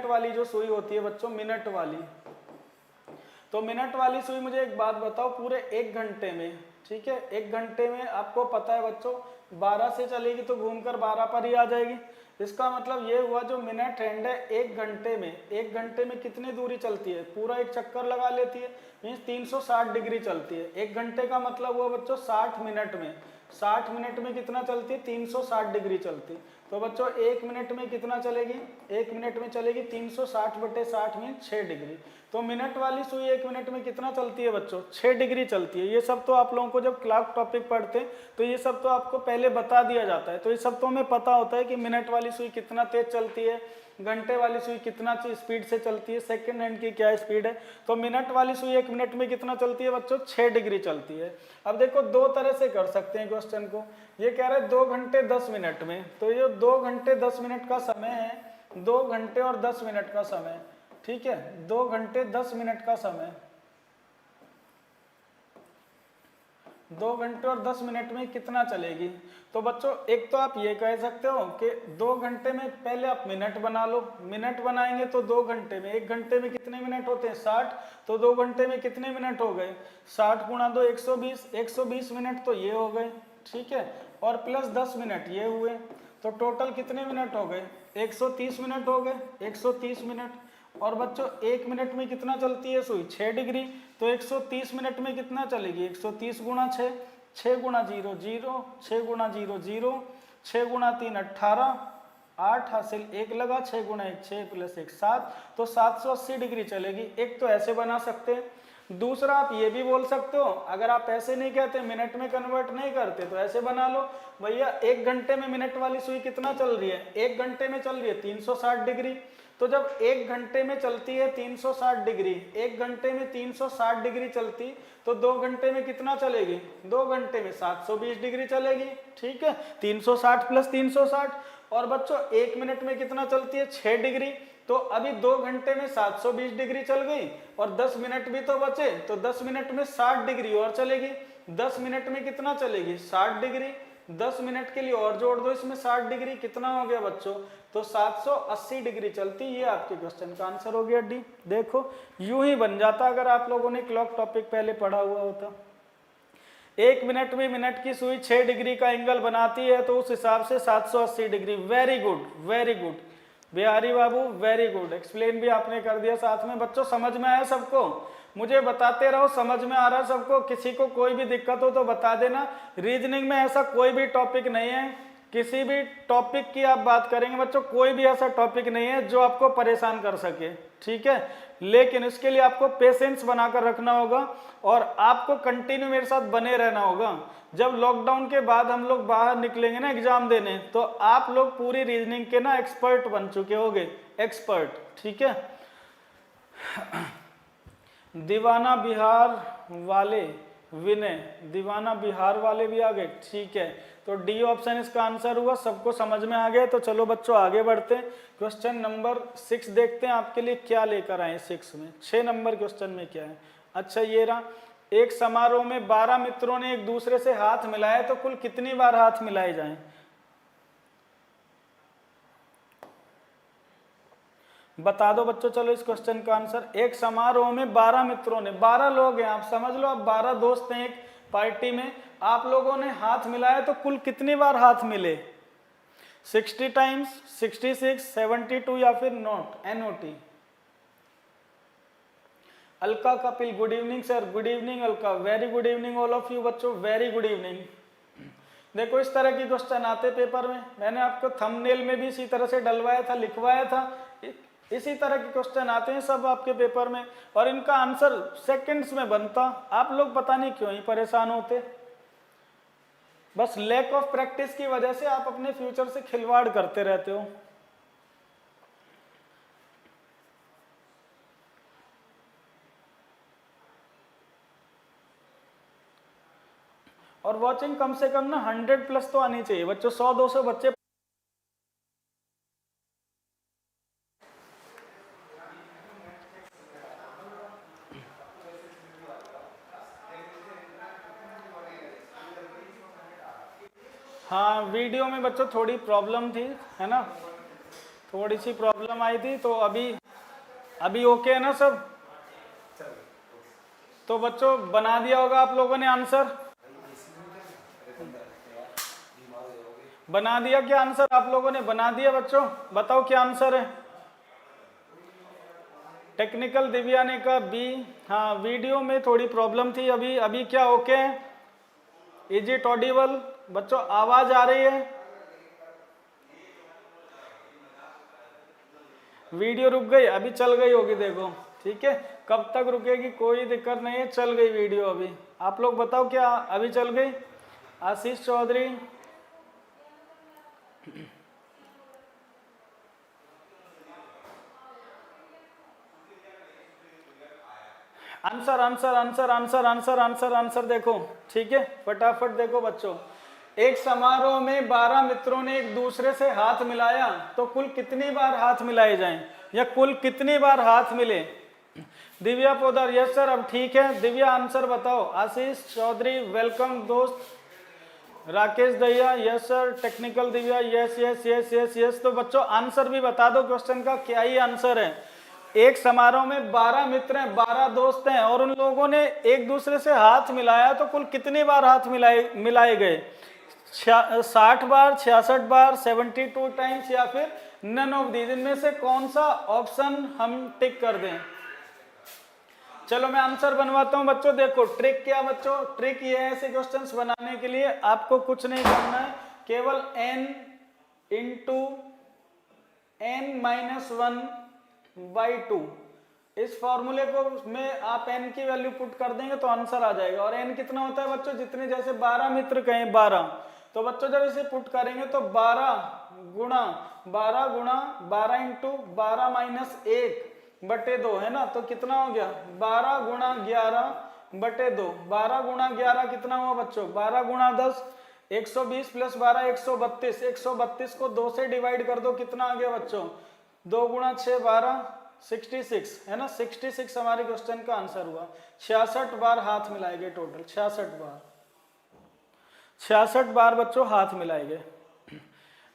वाली जो सुई होती है बच्चों, मिनट वाली, तो मिनट वाली सुई, मुझे एक बात बताओ, पूरे 1 घंटे में, ठीक है, 1 घंटे में आपको पता है बच्चों 12 से चलेगी तो घूमकर 12 पर ही आ जाएगी। इसका मतलब ये हुआ जो मिनट हैंड है 1 घंटे में कितनी दूरी चलती है, पूरा एक चक्कर लगा लेती है, मीन्स 360 डिग्री चलती है। 1 घंटे का मतलब हुआ बच्चों 60 मिनट में, 60 मिनट में कितना चलती है, 360 डिग्री चलती। तो बच्चों 1 मिनट में कितना चलेगी, 1 मिनट में चलेगी 360/60 में 6 डिग्री। तो मिनट वाली सुई 1 मिनट में कितना चलती है बच्चों, 6 डिग्री चलती है। ये सब तो आप लोगों को जब क्लॉक टॉपिक पढ़ते हैं तो ये सब तो आपको पहले बता दिया जाता है, तो ये सब तो हमें पता होता है कि मिनट वाली सुई कितना तेज चलती है, घंटे वाली सुई कितना स्पीड से चलती है, सेकंड हैंड की क्या स्पीड है। तो मिनट वाली सुई 1 मिनट में कितना चलती है बच्चों, 6 डिग्री चलती है। अब देखो दो तरह से कर सकते हैं क्वेश्चन को। ये कह रहा है 2 घंटे 10 मिनट में, तो ये 2 घंटे 10 मिनट का समय है, 2 घंटे और 10 मिनट का समय, ठीक है, 2 घंटे 10 मिनट का समय, 2 घंटे और 10 मिनट में कितना चलेगी। तो बच्चों एक तो आप ये कह सकते हो कि 2 घंटे में पहले आप मिनट बना लो, मिनट बनाएंगे तो 2 घंटे में, 1 घंटे में कितने मिनट होते हैं 60, तो 2 घंटे में कितने मिनट हो गए 60 गुणा 2 120, 120 मिनट तो ये हो गए, ठीक है, और प्लस 10 मिनट ये हुए, तो टोटल कितने मिनट हो गए 130 मिनट हो गए, 130 मिनट। और बच्चों 1 मिनट में कितना चलती है सुई, 6 डिग्री, तो 130 मिनट में कितना चलेगी, 130 गुणा 6, 6 गुणा 0 0, 6 गुणा 0 0, 6 गुणा 3 18, 8 हासिल 1 लगा, 6 गुणा 1 6 प्लस 1 7, तो 780 डिग्री चलेगी। एक तो ऐसे बना सकते हैं, दूसरा आप ये भी बोल सकते हो, अगर आप ऐसे नहीं कहते मिनट में कन्वर्ट नहीं करते तो ऐसे बना लो, भैया 1 घंटे में मिनट वाली सुई कितना चल रही है, 1 घंटे में चल रही है 360 डिग्री। तो जब 1 घंटे में चलती है 360 डिग्री, 1 घंटे में 360 डिग्री चलती, तो 2 घंटे में कितना चलेगी, 2 घंटे में 720 डिग्री चलेगी, ठीक है, 360 प्लस 360। और बच्चों 1 मिनट में कितना चलती है 6 डिग्री, तो अभी 2 घंटे में 720 डिग्री चल गई और 10 मिनट भी तो बचे, तो 10 मिनट में 60 डिग्री और चलेगी, 10 मिनट में कितना चलेगी 60 डिग्री, 10 मिनट के लिए और जोड़ दो इसमें 60 डिग्री, कितना हो गया बच्चों, तो 780 डिग्री चलती। ये आपके क्वेश्चन का आंसर हो गया डी। देखो यूं ही बन जाता अगर आप लोगों ने क्लॉक टॉपिक पहले पढ़ा हुआ होता। 1 मिनट में मिनट की सुई 6 डिग्री का एंगल बनाती है, तो उस हिसाब से 780 डिग्री। Very good, very good Bihari Babu, very good, explain भी आपने कर दिया साथ में। बच्चों समझ में आया सबको, मुझे बताते रहो, समझ में आ रहा है सबको, किसी को कोई भी दिक्कत हो तो बता देना। रीजनिंग में ऐसा कोई भी टॉपिक नहीं है, किसी भी टॉपिक की आप बात करेंगे बच्चों, कोई भी ऐसा टॉपिक नहीं है जो आपको परेशान कर सके, ठीक है, लेकिन इसके लिए आपको पेशेंस बनाकर रखना होगा और आपको कंटिन्यू मेरे साथ बने रहना होगा। जब लॉकडाउन के बाद हम लोग बाहर निकलेंगे ना एग्जाम देने, तो आप लोग पूरी रीजनिंग के ना एक्सपर्ट बन चुके होगे, एक्सपर्ट, ठीक है। दीवाना बिहार वाले विनय, दीवाना बिहार वाले भी आ गए, ठीक है, तो डी ऑप्शन इसका आंसर हुआ। सबको समझ में आ गया, तो चलो बच्चों आगे बढ़ते हैं। क्वेश्चन नंबर 6 देखते हैं आपके लिए क्या लेकर आए 6 में, 6 नंबर क्वेश्चन में क्या है। अच्छा ये रहा, एक समारोह में 12 मित्रों ने एक दूसरे से हाथ मिलाए, तो कुल कितनी बार हाथ मिलाए जाएं। बता दो बच्चों, चलो इस क्वेश्चन का आंसर। एक समारोह में 12 मित्रों ने, 12 लोग हैं, आप समझ लो, आप 12 दोस्त हैं एक पार्टी में, आप लोगों ने हाथ मिलाया, तो कुल कितनी बार हाथ मिले, 60 टाइम्स, 66, 72 या फिर not, NOT। Alka Kapil, good evening sir, good evening Alka, very good evening all of you बच्चों, वेरी गुड इवनिंग। देखो इस तरह की क्वेश्चन आते पेपर में, मैंने आपको थंबनेल में भी इसी तरह से डलवाया था, लिखवाया था, इसी तरह के क्वेश्चन आते हैं सब आपके पेपर में, और इनका आंसर सेकंड्स में बनता। आप लोग पता नहीं क्यों ही परेशान होते, बस लैक ऑफ प्रैक्टिस की वजह से आप अपने फ्यूचर से खिलवाड़ करते रहते हो। और वॉचिंग कम से कम ना 100 प्लस तो आनी चाहिए बच्चों, 100-200 बच्चे। हाँ वीडियो में बच्चों थोड़ी प्रॉब्लम थी, है ना, थोड़ी सी प्रॉब्लम आई थी, तो अभी ओके है ना सब। तो बच्चों बना दिया होगा आप लोगों ने आंसर, बना दिया क्या आंसर, आप लोगों ने बना दिया बच्चों, बताओ क्या आंसर है। टेक्निकल दिव्या ने कहा बी, हाँ वीडियो में थोड़ी प्रॉब्लम थी, अभी क्या ओके है, इज इट ऑडिबल, बच्चों आवाज आ रही है? वीडियो रुक गई? अभी चल गई होगी देखो, ठीक है। कब तक रुकेगी कोई दिक्कत नहीं है, चल गई वीडियो अभी। आप लोग बताओ क्या अभी चल गई? Ashish Chaudhary, answer answer answer answer answer answer answer देखो, ठीक है, फटाफट देखो बच्चों। एक समारोह में 12 मित्रों ने एक दूसरे से हाथ मिलाया तो कुल कितनी बार हाथ मिलाए जाएं, या कुल कितनी बार हाथ मिले? Divya Podar, yes sir. अब ठीक है, दिव्या आंसर बताओ। आशीष चौधरी वेलकम दोस्त। Rakesh Dahiya, yes sir. Technical Divya, yes yes yes yes yes. तो बच्चों आंसर भी बता दो क्वेश्चन का, क्या ही आंसर है? एक समारोह में 12 मित्र हैं, 12 दोस्त हैं, और उन लोगों ने एक दूसरे से हाथ मिलाया तो कुल कितनी बार हाथ मिलाए गए? 60 बार, 66 बार, 72 टाइम्स, या फिर नन ऑफ दीज? इनमें से कौन सा ऑप्शन हम टिक कर दें? चलो मैं आंसर बनवाता हूं बच्चों। देखो ट्रिक क्या बच्चों, ट्रिक ये है, ऐसे क्वेश्चंस बनाने के लिए आपको कुछ नहीं करना है, केवल n इंटू n-1/2 इस फॉर्मूले को में आप n की वैल्यू पुट कर देंगे तो आंसर आ जाएगा। और n कितना होता है बच्चों? जितने, जैसे 12 मित्र कहें 12, तो बच्चों जब इसे पुट करेंगे तो 12 गुणा 12 इंटू 12-1/2 है ना, तो कितना हो गया? 12 गुणा 11/2। 12 गुणा 11 कितना हुआ बच्चों? 12 गुणा 10 120 प्लस 12 132। 132 को 2 से डिवाइड कर दो, कितना आ गया बच्चों? 2 गुणा 6 12 66 है ना। 66 हमारे क्वेश्चन का आंसर हुआ। 66 बार हाथ मिलाएंगे टोटल, 66 बार बच्चों हाथ मिलाएंगे।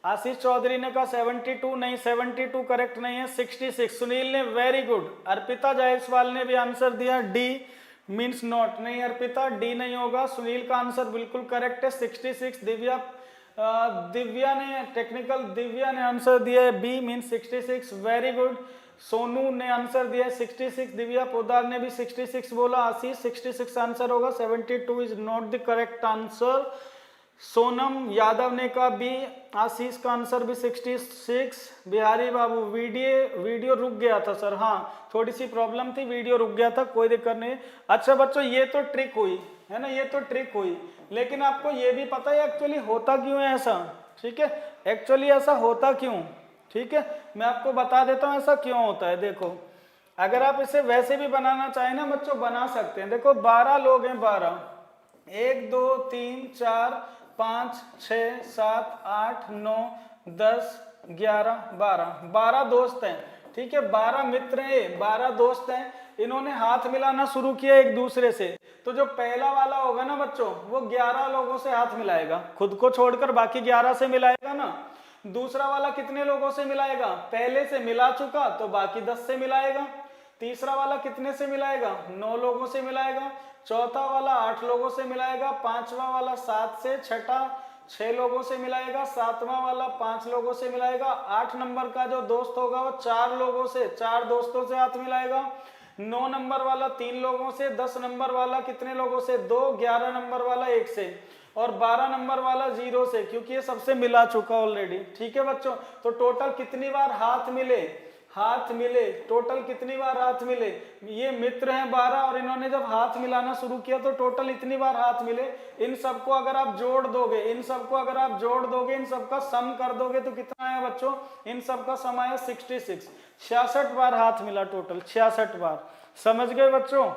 आशीष चौधरी ने कहा 72 नहीं, 72 करेक्ट नहीं है, 66। सुनील ने वेरी गुड। अर्पिता जायसवाल ने भी आंसर दिया डी मीन्स नॉट। नहीं अर्पिता, डी नहीं होगा, सुनील का आंसर बिल्कुल करेक्ट है 66। दिव्या ने, टेक्निकल दिव्या ने आंसर दिया है B means 66, very good. Sonu ने आंसर दिया है 66। दिव्या पोदार ने भी 66 बोला। आशीष 66 आंसर होगा, 72 is not the correct answer. Sonam Yadav ने कहा बी। आशीष का आंसर भी 66। बिहारी बाबू, वीडियो रुक गया था सर, हाँ थोड़ी सी प्रॉब्लम थी, वीडियो रुक गया था, कोई दिक्कत नहीं। अच्छा बच्चों ये तो ट्रिक हुई है ना, ये तो ट्रिक हुई, लेकिन आपको ये भी पता है एक्चुअली होता क्यों है ऐसा, ठीक है, एक्चुअली ऐसा होता क्यों, ठीक है, मैं आपको बता देता हूँ ऐसा क्यों होता है। देखो अगर आप इसे वैसे भी बनाना चाहें ना बच्चों, बना सकते हैं। देखो 12 लोग हैं, 12, 1 2 3 4 5 6 7 8 9 10 11 12 दोस्त हैं, ठीक है, 12 मित्र हैं, 12 दोस्त हैं, इन्होंने हाथ मिलाना शुरू किया एक दूसरे से। तो जो पहला वाला होगा ना बच्चों, वो 11 लोगों से हाथ मिलाएगा, खुद को छोड़कर बाकी 11 से मिलाएगा ना। दूसरा वाला कितने लोगों से मिलाएगा? पहले से मिला चुका तो बाकी 10 से मिलाएगा। तीसरा वाला कितने से मिलाएगा? 9 लोगों से मिलाएगा। चौथा वाला 8 लोगों से मिलाएगा। पांचवा वाला 7 से, छठा 6 लोगों से मिलाएगा। सातवां वाला 5 लोगों से मिलाएगा। 8 नंबर का जो दोस्त होगा वो 4 लोगों से, 4 दोस्तों से हाथ मिलाएगा। 9 नंबर वाला 3 लोगों से। 10 नंबर वाला कितने लोगों से? 2। 11 नंबर वाला 1 से, और 12 नंबर वाला 0 से, क्योंकि ये सबसे मिला चुका ऑलरेडी, ठीक है बच्चों। तो टोटल कितनी बार हाथ मिले? टोटल कितनी बार हाथ मिले? ये मित्र हैं 12 और इन्होंने जब हाथ मिलाना शुरू किया तो टोटल इतनी बार हाथ मिले। इन सबको अगर आप जोड़ दोगे, इन सबका सम कर दोगे तो कितना आया बच्चों? इन सबका सम आया 66। 66 बार हाथ मिला टोटल, 66 बार। समझ गए बच्चों?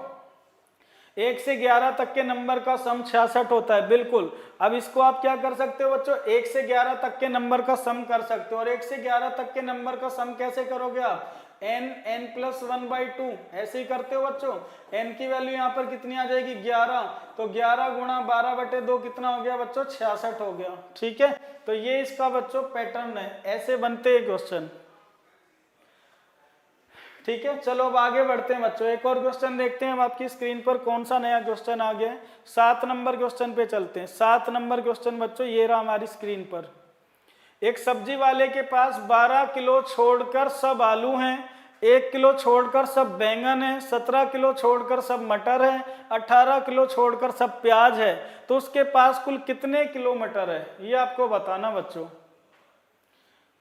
1 से 11 तक के नंबर का सम 66 होता है, बिल्कुल। अब इसको आप क्या कर सकते हो बच्चों? 1 से 11 तक के नंबर का सम कर सकते हो। और 1 से 11 तक के नंबर का सम कैसे करोगे आप? n+1/2 ऐसे ही करते हो बच्चों। n की वैल्यू यहाँ पर कितनी आ जाएगी? 11। तो 11 गुणा 12/2 कितना हो गया बच्चों? 66 हो गया, ठीक है। तो ये इसका बच्चों पैटर्न है, ऐसे बनते हैं क्वेश्चन, ठीक है। चलो अब आगे बढ़ते हैं बच्चों, एक और क्वेश्चन देखते हैं। अब आपकी स्क्रीन पर कौन सा नया क्वेश्चन आ गया है? 7 नंबर क्वेश्चन पे चलते हैं। 7 नंबर क्वेश्चन बच्चों ये रहा हमारी स्क्रीन पर। एक सब्जी वाले के पास 12 किलो छोड़कर सब आलू हैं, 1 किलो छोड़कर सब बैंगन है, 17 किलो छोड़कर सब मटर है, 18 किलो छोड़कर सब प्याज है, तो उसके पास कुल कितने किलो मटर है, ये आपको बताना बच्चों।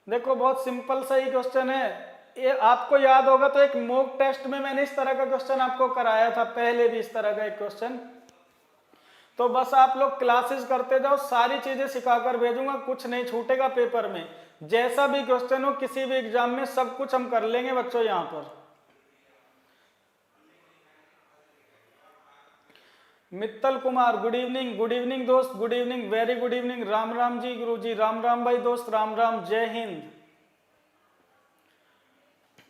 देखो बहुत सिंपल सा ही क्वेश्चन है, ये आपको याद होगा तो एक मॉक टेस्ट में मैंने इस तरह का क्वेश्चन आपको कराया था, पहले भी इस तरह का एक क्वेश्चन। तो बस आप लोग क्लासेस करते जाओ, सारी चीजें सिखाकर भेजूंगा, कुछ नहीं छूटेगा पेपर में। जैसा भी क्वेश्चन हो किसी भी एग्जाम में, सब कुछ हम कर लेंगे बच्चों यहां पर। मित्तल कुमार गुड इवनिंग दोस्त, good evening, very good evening. Ram Ram ji गुरु जी, राम राम भाई दोस्त, राम राम, जय हिंद।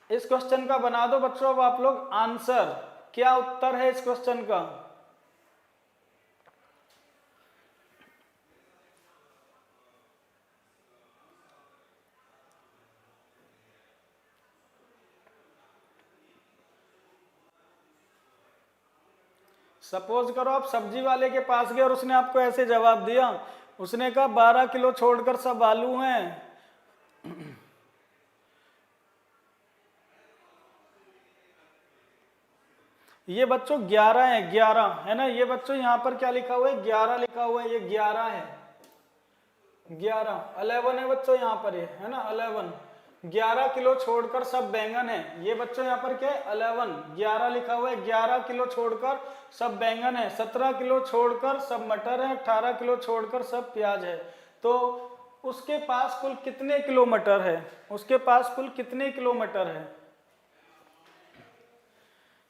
इस क्वेश्चन का बना दो बच्चों अब आप लोग आंसर, क्या उत्तर है इस क्वेश्चन का। सपोज करो आप सब्जी वाले के पास गए और उसने आपको ऐसे जवाब दिया, उसने कहा 12 किलो छोड़कर सब आलू हैं। ये बच्चों 11 है, 11 है ना, ये बच्चों यहाँ पर क्या लिखा हुआ है, 11 लिखा हुआ है, ये 11 है, 11 11 है बच्चों यहाँ पर, ये है ना 11। 11 किलो छोड़कर सब बैंगन है, ये बच्चों यहाँ पर क्या है 11, 11 लिखा हुआ है, 11 किलो छोड़कर सब बैंगन है, 17 किलो छोड़कर सब मटर है, 18 किलो छोड़कर सब प्याज है। तो उसके पास कुल कितने किलो मटर है, उसके पास कुल कितने किलो मटर है।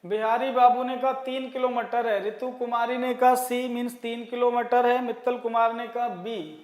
बिहारी बाबू ने कहा 3 किलो मटर है, ऋतु कुमारी ने कहा सी मीन्स 3 किलो मटर है, मित्तल कुमार ने कहा बी।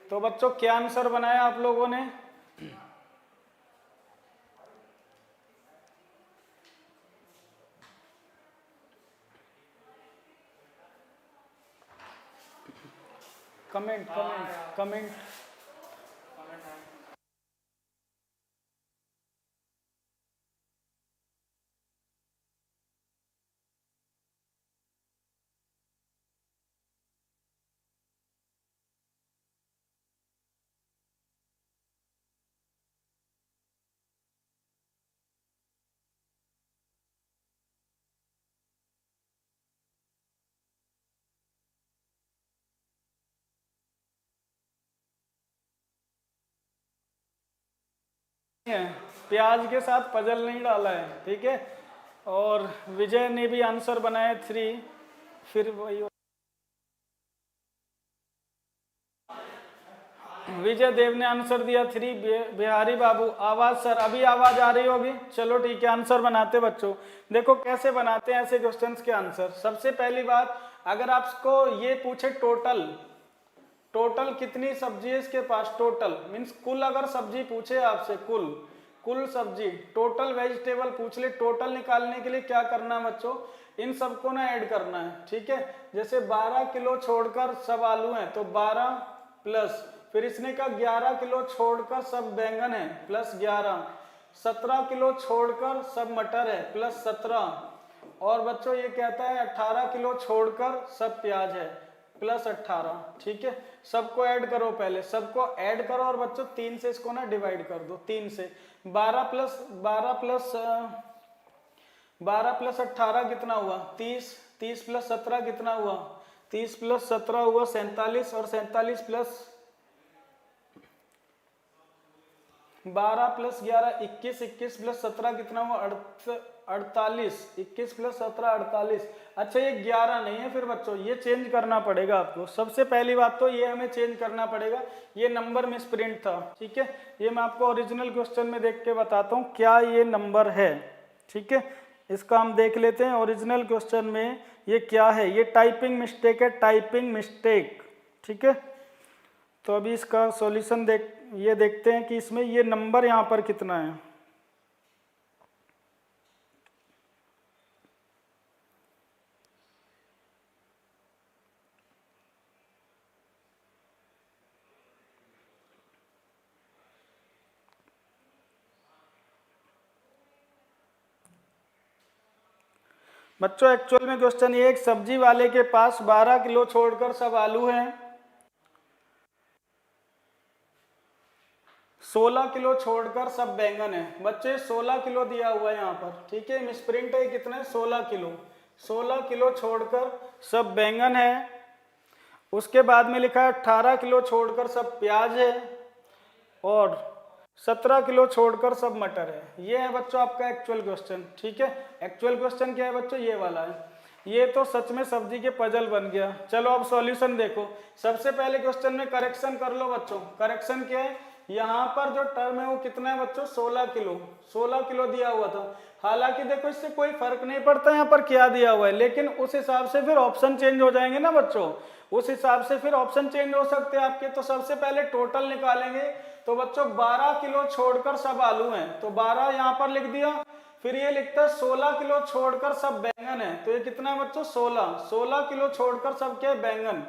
तो बच्चों क्या आंसर बनाया आप लोगों ने। Comment comment comment. प्याज के साथ पजल नहीं डाला है, ठीक है। और विजय ने भी आंसर बनाया 3, फिर वही विजय देव ने आंसर दिया 3। बिहारी बाबू आवाज सर, अभी आवाज आ रही होगी, चलो ठीक है आंसर बनाते बच्चों। देखो कैसे बनाते हैं ऐसे क्वेश्चंस के आंसर। सबसे पहली बात, अगर आपको ये पूछे टोटल, टोटल कितनी सब्जी है इसके पास, टोटल मीन्स कुल अगर सब्जी पूछे आपसे, कुल सब्जी, टोटल वेजिटेबल पूछ ले, टोटल निकालने के लिए क्या करना है बच्चों, इन सबको ना ऐड करना है, ठीक है। जैसे 12 किलो छोड़कर सब आलू हैं तो 12 प्लस, फिर इसने कहा 11 किलो छोड़कर सब बैंगन है प्लस 11, 17 किलो छोड़कर सब मटर है प्लस 17, और बच्चों ये कहता है 18 किलो छोड़कर सब प्याज है प्लस 18, ठीक है। सबको ऐड करो, पहले सबको ऐड करो और बच्चों 3 से इसको ना डिवाइड कर दो, 3 से 12 प्लस 18 कितना हुआ 30, 30 प्लस 17 कितना हुआ 30 प्लस 17 हुआ 47, और 47 प्लस 12 प्लस 11 21, 21 प्लस 17 कितना हुआ 48, 21 प्लस 17 48। अच्छा ये 11 नहीं है फिर बच्चों, ये चेंज करना पड़ेगा आपको। सबसे पहली बात तो ये हमें चेंज करना पड़ेगा, ये नंबर मिस प्रिंट था, ठीक है। ये मैं आपको ओरिजिनल क्वेश्चन में देख के बताता हूँ क्या ये नंबर है, ठीक है। इसका हम देख लेते हैं ओरिजिनल क्वेश्चन में ये क्या है। ये टाइपिंग मिस्टेक है, टाइपिंग मिस्टेक, ठीक है। तो अभी इसका सॉल्यूशन देखते हैं कि इसमें ये नंबर यहाँ पर कितना है। बच्चों एक्चुअल में क्वेश्चन ये, एक सब्जी वाले के पास 12 किलो छोड़कर सब आलू हैं, 16 किलो छोड़कर सब बैंगन है। बच्चे 16 किलो दिया हुआ है यहाँ पर, ठीक है। मिसप्रिंट है कितना है, 16 किलो। 16 किलो छोड़कर सब बैंगन है। उसके बाद में लिखा है 18 किलो छोड़कर सब प्याज है और 17 किलो छोड़कर सब मटर है। ये है बच्चों आपका एक्चुअल क्वेश्चन, ठीक है। एक्चुअल क्वेश्चन क्या है बच्चों, ये वाला है। ये तो सच में सब्जी के पजल बन गया। चलो अब सॉल्यूशन देखो। सबसे पहले क्वेश्चन में करेक्शन कर लो बच्चों। करेक्शन क्या है, यहाँ पर जो टर्म है वो कितना है बच्चों, 16 किलो। 16 किलो दिया हुआ था। हालांकि देखो इससे कोई फर्क नहीं पड़ता यहाँ पर क्या दिया हुआ है, लेकिन उस हिसाब से फिर ऑप्शन चेंज हो जाएंगे ना बच्चों, उस हिसाब से फिर ऑप्शन चेंज हो सकते हैं आपके। तो सबसे पहले टोटल निकालेंगे, तो बच्चों 12 किलो छोड़कर सब आलू हैं, तो 12 यहाँ पर लिख दिया। फिर ये लिखता है 16 किलो छोड़कर सब बैंगन है, तो ये कितना है बच्चों, 16। 16 किलो छोड़कर सब क्या है, बैंगन।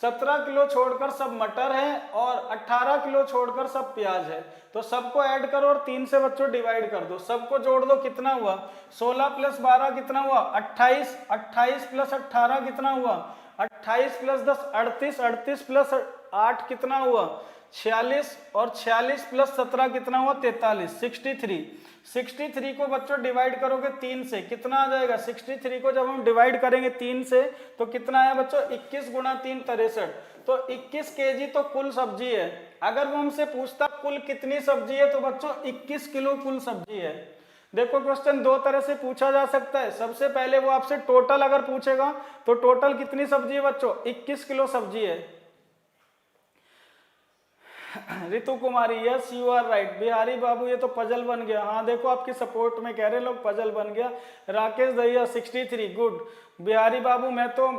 17 किलो छोड़कर सब मटर है और 18 किलो छोड़कर सब प्याज है। तो सबको ऐड करो और 3 से बच्चों डिवाइड कर दो, सबको जोड़ दो, कितना हुआ, 16 प्लस 12 कितना हुआ, 28। 28 प्लस 18 कितना हुआ, 28 प्लस 10 38। 38 प्लस 8 कितना हुआ, 46। और 46 प्लस 17 कितना हुआ, 43। 63। 63 को बच्चों डिवाइड करोगे 3 से, कितना आ जाएगा, 63 को जब हम डिवाइड करेंगे 3 से तो कितना आया बच्चों, 21 गुणा 3 63। तो 21 केजी तो कुल सब्जी है। अगर वो हमसे पूछता कुल कितनी सब्जी है, तो बच्चों 21 किलो कुल सब्जी है। देखो क्वेश्चन दो तरह से पूछा जा सकता है। सबसे पहले वो आपसे टोटल अगर पूछेगा तो टोटल कितनी सब्जी है बच्चों, 21 किलो सब्जी है। Ritu Kumari, yes you are right. Bihari Babu, ये तो पजल बन गया। हाँ देखो आपकी सपोर्ट में कह रहे लोग पजल बन गया। राकेश दहिया 63, गुड। बिहारी बाबू, मैं तो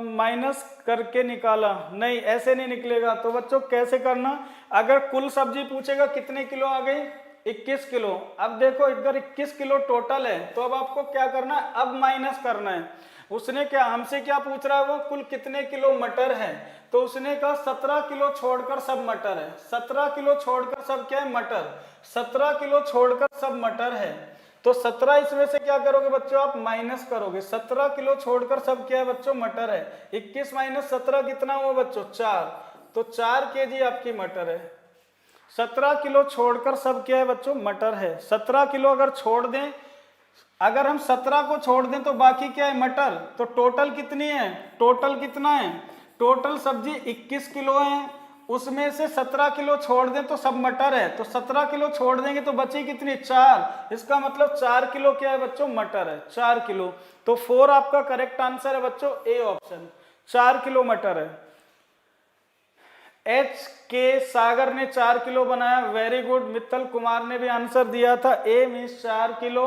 माइनस करके निकाला, नहीं ऐसे नहीं निकलेगा। तो बच्चों कैसे करना, अगर कुल सब्जी पूछेगा कितने किलो आ गई, 21 किलो। अब देखो अगर 21 किलो टोटल है तो अब आपको क्या करना है, अब माइनस करना है। उसने क्या हमसे क्या पूछ रहा है, वो कुल कितने किलो मटर है, तो उसने कहा 17 किलो छोड़कर सब मटर है। 17 किलो छोड़कर सब क्या है, मटर। 17 किलो छोड़कर सब मटर है, तो 17 इसमें से क्या करोगे बच्चों, आप माइनस करोगे। 17 किलो छोड़कर सब क्या है बच्चों, मटर है। 21 माइनस 17 कितना हुआ बच्चों, 4। तो 4 केजी आपकी मटर है। 17 किलो छोड़कर सब क्या है बच्चों, मटर है। 17 किलो अगर छोड़ दें, अगर हम 17 को छोड़ दें तो बाकी क्या है, मटर। तो टोटल कितनी है, टोटल कितना है, टोटल सब्जी 21 किलो है, उसमें से 17 किलो छोड़ दें तो सब मटर है। तो 17 किलो छोड़ देंगे तो बची कितनी, 4। इसका मतलब 4 किलो क्या है बच्चों, मटर है, 4 किलो। तो 4 आपका करेक्ट आंसर है बच्चों, ए ऑप्शन, 4 किलो मटर है। एच के सागर ने 4 किलो बनाया, वेरी गुड। मित्तल कुमार ने भी आंसर दिया था, A means 4 kilo.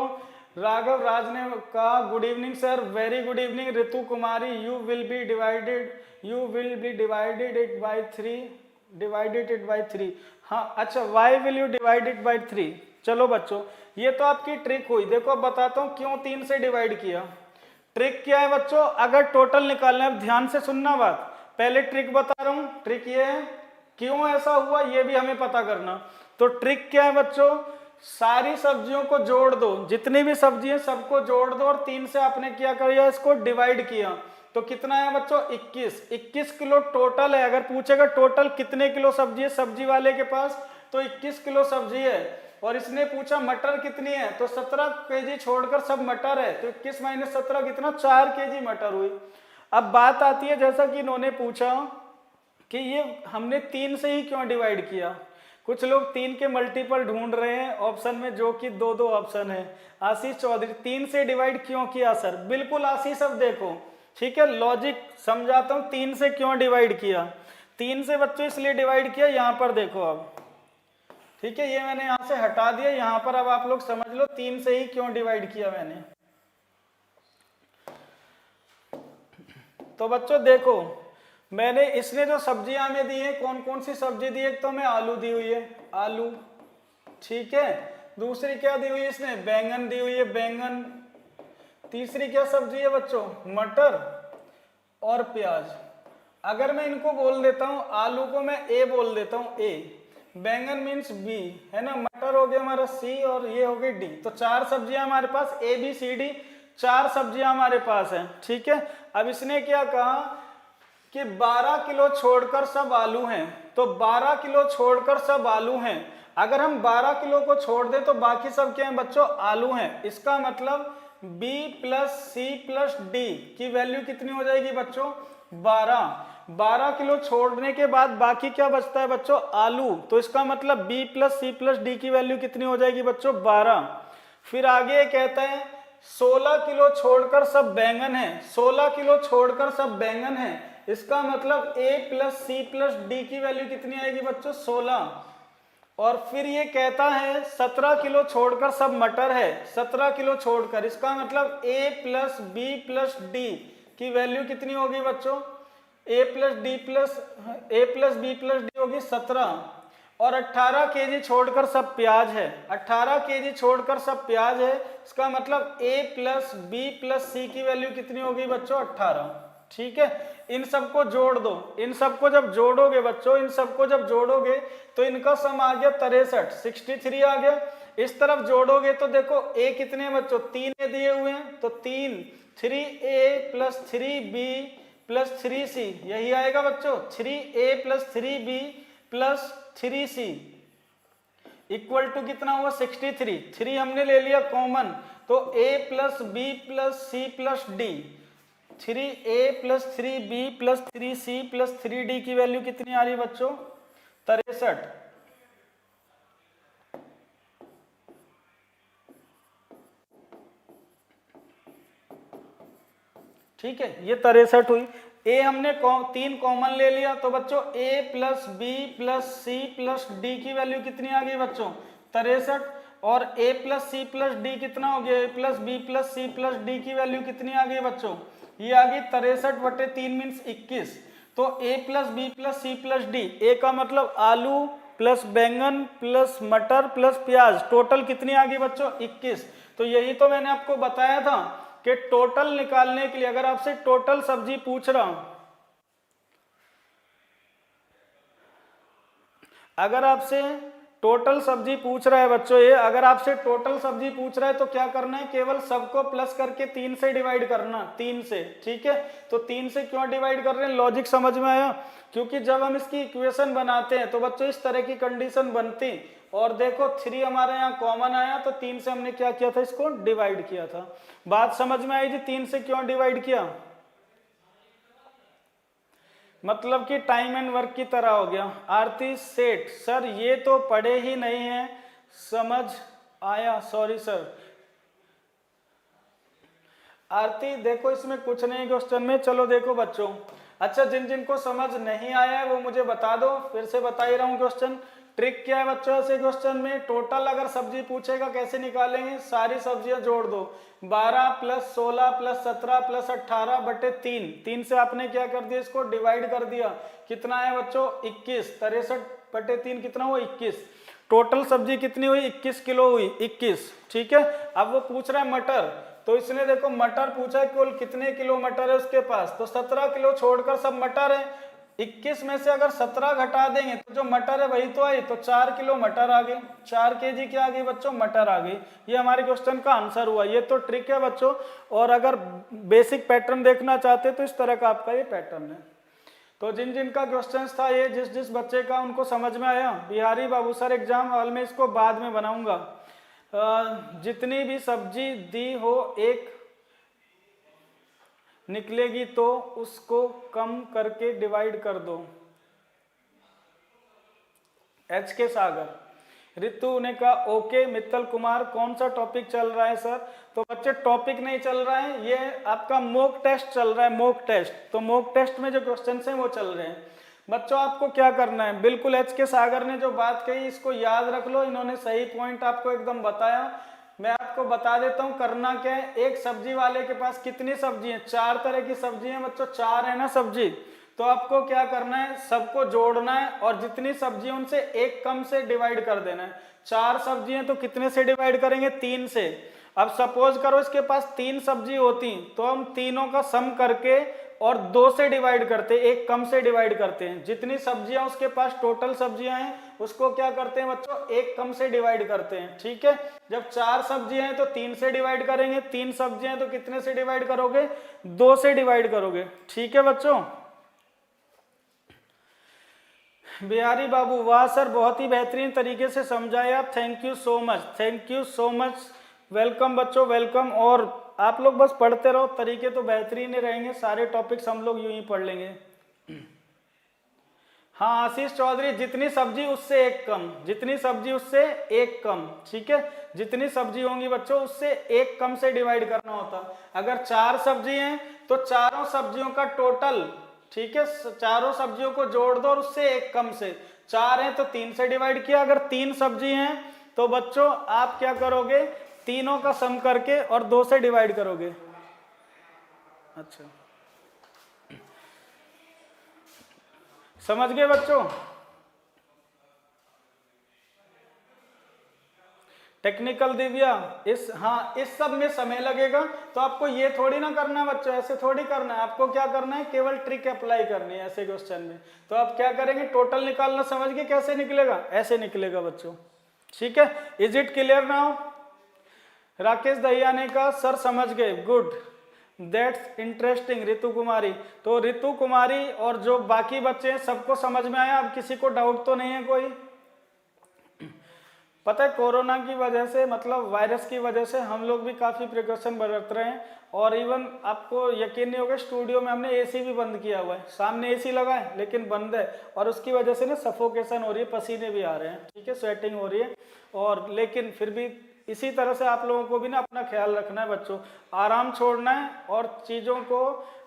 Raghav Raj ने कहा good evening sir, very good evening. Ritu Kumari, you will be divided it by 3, divided it by 3। हाँ अच्छा, why will you divide it by 3। चलो बच्चों ये तो आपकी ट्रिक हुई। देखो अब बताता हूँ क्यों 3 से डिवाइड किया। ट्रिक क्या है बच्चों, अगर टोटल निकालना है, ध्यान से सुनना बात, पहले ट्रिक बता रहा हूं। ट्रिक ये है, क्यों ऐसा हुआ ये भी हमें पता करना। तो ट्रिक क्या है बच्चों, सारी सब्जियों को जोड़ दो, जितनी भी सब्जी है सबको जोड़ दो और 3 से आपने क्या किया, इसको डिवाइड किया। तो कितना है बच्चों, 21। 21 किलो टोटल है। अगर पूछेगा टोटल कितने किलो सब्जी है सब्जी वाले के पास, तो 21 किलो सब्जी है। और इसने पूछा मटर कितनी है, तो 17 केजी छोड़कर सब मटर है। तो 21 माइनस 17 कितना, 4 केजी मटर हुई। अब बात आती है, जैसा कि इन्होंने पूछा कि ये हमने 3 से ही क्यों डिवाइड किया। कुछ लोग 3 के मल्टीपल ढूंढ रहे हैं ऑप्शन में, जो कि 2-2 ऑप्शन है। आशीष चौधरी 3 से डिवाइड क्यों किया सर? बिल्कुल आशीष, अब देखो ठीक है, लॉजिक समझाता हूं 3 से क्यों डिवाइड किया। 3 से बच्चों इसलिए डिवाइड किया, यहां पर देखो अब, ठीक है, ये मैंने यहां से हटा दिया, यहां पर अब आप लोग समझ लो 3 से ही क्यों डिवाइड किया मैंने। तो बच्चों देखो, मैंने इसने जो सब्जियां हमें दी है, कौन कौन सी सब्जी दी है? एक तो हमें आलू दी हुई है, आलू, ठीक है। दूसरी क्या दी हुई है इसने? बैंगन दी हुई है, बैंगन। तीसरी क्या सब्जी है बच्चों? मटर और प्याज। अगर मैं इनको बोल देता हूं, आलू को मैं ए बोल देता हूं, ए, बैंगन मीन्स बी, है ना, मटर हो गया हमारा सी, और ये हो गई डी। तो 4 सब्जियां हमारे पास, ए बी सी डी, 4 सब्जियां हमारे पास हैं, ठीक है। अब इसने क्या कहा कि 12 किलो छोड़कर सब आलू हैं, तो 12 किलो छोड़कर सब आलू हैं। अगर हम 12 किलो को छोड़ दें तो बाकी सब क्या है बच्चों? आलू हैं। इसका मतलब B plus C plus D की वैल्यू कितनी हो जाएगी बच्चों? 12। 12 किलो छोड़ने के बाद बाकी क्या बचता है बच्चों? आलू। तो इसका मतलब B plus C plus D की वैल्यू कितनी हो जाएगी बच्चों? 12। फिर आगे कहता है 16 किलो छोड़कर सब बैंगन है, 16 किलो छोड़कर सब बैंगन है। इसका मतलब A plus C plus D की वैल्यू कितनी आएगी बच्चों? 16। और फिर ये कहता है 17 किलो छोड़कर सब मटर है, 17 किलो छोड़कर, इसका मतलब A plus B plus D की वैल्यू कितनी होगी बच्चों? A plus D plus A plus B plus D होगी 17। और 18 केजी छोड़कर सब प्याज है, 18 केजी छोड़कर सब प्याज है, इसका मतलब A प्लस बी प्लस सी की वैल्यू कितनी होगी बच्चों? 18, ठीक है। इन सबको जोड़ दो, इन सबको जब जोड़ोगे बच्चों, इन सबको जब जोड़ोगे तो इनका सम आ गया 63, 63 आ गया। इस तरफ जोड़ोगे तो देखो A कितने हैं बच्चों? 3 दिए हुए हैं, तो 3A plus 3B plus 3C, यही आएगा बच्चों, 3A plus 3B plus 3C equal to कितना हुआ? 63। 3 हमने ले लिया कॉमन, तो A plus B plus C plus D, 3A plus 3B plus 3C plus 3D की वैल्यू कितनी आ रही है बच्चों? 63, ठीक है, ये 63 हुई। A हमने 3 कॉमन ले लिया, तो बच्चों A plus B plus C plus D की वैल्यू कितनी आ गई बच्चों? 63। और A plus C plus D कितना हो गया? A plus B plus C plus D की वैल्यू कितनी आ गई बच्चों? ये आ गई 63/3 मीन्स 21। तो A plus B plus C plus D, A का मतलब आलू प्लस बैंगन प्लस मटर प्लस प्याज, टोटल कितनी आ गई बच्चों? 21। तो यही तो मैंने आपको बताया था कि टोटल निकालने के लिए अगर आपसे टोटल सब्जी पूछ रहा हूं, अगर आपसे टोटल सब्जी पूछ रहा है बच्चों, ये अगर आपसे टोटल सब्जी पूछ रहा है तो क्या करना है? केवल सबको प्लस करके 3 से डिवाइड करना, 3 से, ठीक है। तो 3 से क्यों डिवाइड कर रहे हैं? लॉजिक समझ में आया? क्योंकि जब हम इसकी इक्वेशन बनाते हैं तो बच्चों इस तरह की कंडीशन बनती, और देखो 3 हमारे यहाँ कॉमन आया, तो 3 से हमने क्या किया था? इसको डिवाइड किया था। बात समझ में आई जी? 3 से क्यों डिवाइड किया? मतलब कि टाइम एंड वर्क की तरह हो गया। आरती सेठ, सर ये तो पढ़े ही नहीं है, समझ आया, सॉरी सर। आरती देखो इसमें कुछ नहीं क्वेश्चन में, चलो देखो बच्चों, अच्छा जिन जिनको समझ नहीं आया है वो मुझे बता दो, फिर से बता ही रहा हूँ क्वेश्चन। ट्रिक क्या है बच्चों ऐसे क्वेश्चन में? टोटल अगर सब्जी पूछेगा कैसे निकालेंगे? सारी सब्जियां जोड़ दो, 12 प्लस 16 प्लस 17 प्लस 18/3, 3 से आपने क्या कर दिया? इसको डिवाइड कर दिया। कितना है बच्चों? 21। 63/3 कितना हुआ? 21। टोटल सब्जी कितनी हुई? 21 किलो हुई, 21, ठीक है। अब वो पूछ रहा है मटर, तो इसने देखो मटर पूछा है, केवल कितने किलो मटर है उसके पास? तो 17 किलो छोड़कर सब मटर है। 21 में से अगर 17 घटा देंगे तो जो मटर है वही तो आई, तो 4 किलो मटर आ गई, 4 केजी क्या आ गई बच्चों? मटर आ गई। ये हमारे क्वेश्चन का आंसर हुआ। ये तो ट्रिक है बच्चों, और अगर बेसिक पैटर्न देखना चाहते तो इस तरह का आपका ये पैटर्न है। तो जिन जिन का क्वेश्चन था ये, जिस जिस बच्चे का उनको समझ में आया, बिहारी बाबू सर एग्जाम हॉल में इसको बाद में बनाऊंगा। जितनी भी सब्जी दी हो एक निकलेगी तो उसको कम करके डिवाइड कर दो। एच के सागर। रितु ने कहा ओके। मित्तल कुमार कौन सा टॉपिक चल रहा है सर? तो बच्चे टॉपिक नहीं चल रहा है, ये आपका मॉक टेस्ट चल रहा है, मॉक टेस्ट। तो मॉक टेस्ट में जो क्वेश्चन हैं वो चल रहे हैं। बच्चों आपको क्या करना है, बिल्कुल एच के सागर ने जो बात कही इसको याद रख लो, इन्होंने सही पॉइंट आपको एकदम बताया। मैं आपको बता देता हूँ करना क्या है। एक सब्जी वाले के पास कितनी सब्जी है? 4 तरह की सब्जी है बच्चों, 4 है ना सब्जी। तो आपको क्या करना है, सबको जोड़ना है और जितनी सब्जी है उनसे एक कम से डिवाइड कर देना है। 4 सब्जी है तो कितने से डिवाइड करेंगे? 3 से। अब सपोज करो इसके पास 3 सब्जी होती तो हम तीनों का सम करके और 2 से डिवाइड करते, एक कम से डिवाइड करते हैं। जितनी सब्जियां उसके पास टोटल सब्जियां हैं उसको क्या करते हैं बच्चों? एक कम से डिवाइड करते हैं। ठीक है, जब 4 सब्जियां हैं तो 3 से डिवाइड करेंगे, 3 सब्जियां हैं तो कितने से डिवाइड करोगे? 2 से डिवाइड करोगे। ठीक है बच्चों। बिहारी बाबू वाह सर, बहुत ही बेहतरीन तरीके से समझाया आप, thank you so much, thank you so much. Welcome बच्चों, वेलकम। और आप लोग बस पढ़ते रहो, तरीके तो बेहतरीन ही रहेंगे, सारे टॉपिक्स हम लोग यूं ही पढ़ लेंगे। हाँ आशीष चौधरी, जितनी सब्जी उससे एक कम, जितनी सब्जी उससे एक कम। ठीक है, जितनी सब्जी होंगी बच्चों उससे एक कम से डिवाइड करना होता। अगर 4 सब्जी हैं तो चारों सब्जियों का टोटल, ठीक है, चारों सब्जियों को जोड़ दो और उससे एक कम से। 4 हैं तो 3 से डिवाइड किया। अगर 3 सब्जी हैं तो बच्चों आप क्या करोगे? तीनों का सम करके और 2 से डिवाइड करोगे। अच्छा, समझ गए बच्चों? टेक्निकल दिव्या, इस सब में समय लगेगा तो आपको ये थोड़ी ना करना है बच्चों, ऐसे थोड़ी करना है। आपको क्या करना है, केवल ट्रिक अप्लाई करनी है ऐसे क्वेश्चन में। तो आप क्या करेंगे, टोटल निकालना समझ गए कैसे निकलेगा? ऐसे निकलेगा बच्चों। ठीक है, is it clear now? Rakesh Dahiya ने कहा सर समझ गए, good, that's interesting. Ritu Kumari, तो रितु कुमारी और जो बाकी बच्चे हैं सबको समझ में आया? अब किसी को डाउट तो नहीं है कोई? पता है कोरोना की वजह से, मतलब वायरस की वजह से हम लोग भी काफ़ी प्रिकॉशन बरत रहे हैं। और इवन आपको यकीन नहीं होगा, स्टूडियो में हमने एसी भी बंद किया हुआ है। सामने एसी लगा है लेकिन बंद है, और उसकी वजह से ना सफोकेशन हो रही है, पसीने भी आ रहे हैं, ठीक है, स्वेटिंग हो रही है। और लेकिन फिर भी इसी तरह से आप लोगों को भी ना अपना ख्याल रखना है बच्चों, आराम छोड़ना है और चीज़ों को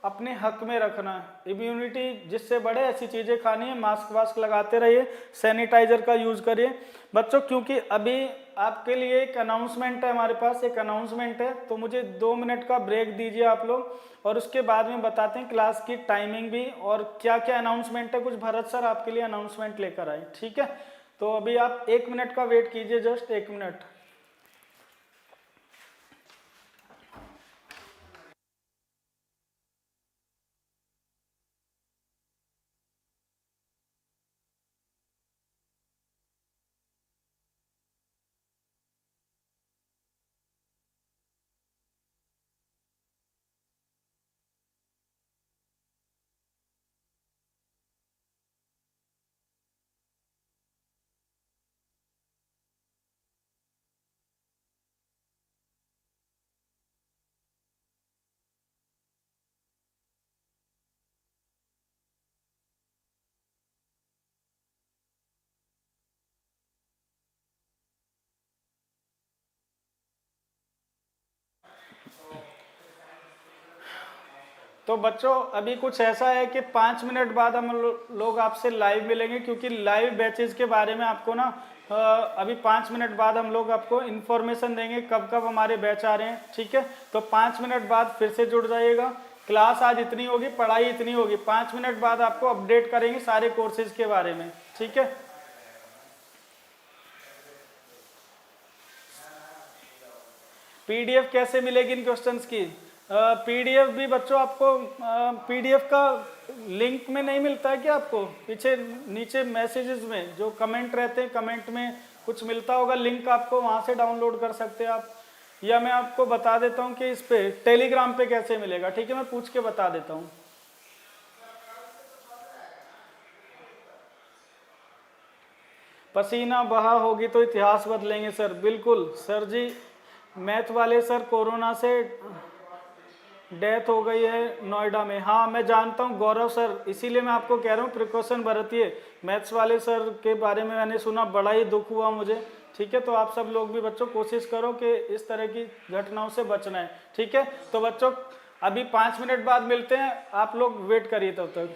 अपने हक में रखना है। इम्यूनिटी जिससे बढ़े ऐसी चीज़ें खानी है, मास्क वास्क लगाते रहिए, सैनिटाइजर का यूज़ करिए बच्चों। क्योंकि अभी आपके लिए एक अनाउंसमेंट है, हमारे पास एक अनाउंसमेंट है, तो मुझे 2 मिनट का ब्रेक दीजिए आप लोग, और उसके बाद में बताते हैं क्लास की टाइमिंग भी और क्या क्या अनाउंसमेंट है। कुछ भरत सर आपके लिए अनाउंसमेंट लेकर आए, ठीक है। तो अभी आप 1 मिनट का वेट कीजिए, जस्ट 1 मिनट। तो बच्चों अभी कुछ ऐसा है कि 5 मिनट बाद हम लोग आपसे लाइव मिलेंगे, क्योंकि लाइव बैचेज के बारे में आपको ना अभी 5 मिनट बाद हम लोग आपको इन्फॉर्मेशन देंगे कब कब हमारे बैच आ रहे हैं, ठीक है। तो 5 मिनट बाद फिर से जुड़ जाइएगा। क्लास आज इतनी होगी, पढ़ाई इतनी होगी, 5 मिनट बाद आपको अपडेट करेंगे सारे कोर्सेज के बारे में, ठीक है। पीडीएफ कैसे मिलेगी इन क्वेश्चंस की? पीडीएफ भी बच्चों आपको पीडीएफ का लिंक में नहीं मिलता है क्या आपको? पीछे नीचे मैसेजेस में जो कमेंट रहते हैं, कमेंट में कुछ मिलता होगा लिंक, आपको वहां से डाउनलोड कर सकते हैं आप। या मैं आपको बता देता हूँ कि इस पे टेलीग्राम पे कैसे मिलेगा, ठीक है, मैं पूछ के बता देता हूँ। पसीना बहा होगी तो इतिहास बदलेंगे सर, बिल्कुल सर जी। मैथ वाले सर कोरोना से डेथ हो गई है नोएडा में। हाँ मैं जानता हूँ गौरव सर, इसीलिए मैं आपको कह रहा हूँ प्रिकॉशन बरतिए। मैथ्स वाले सर के बारे में मैंने सुना, बड़ा ही दुख हुआ मुझे। ठीक है, तो आप सब लोग भी बच्चों कोशिश करो कि इस तरह की घटनाओं से बचना है। ठीक है, तो बच्चों अभी 5 मिनट बाद मिलते हैं, आप लोग वेट करिए तब तक।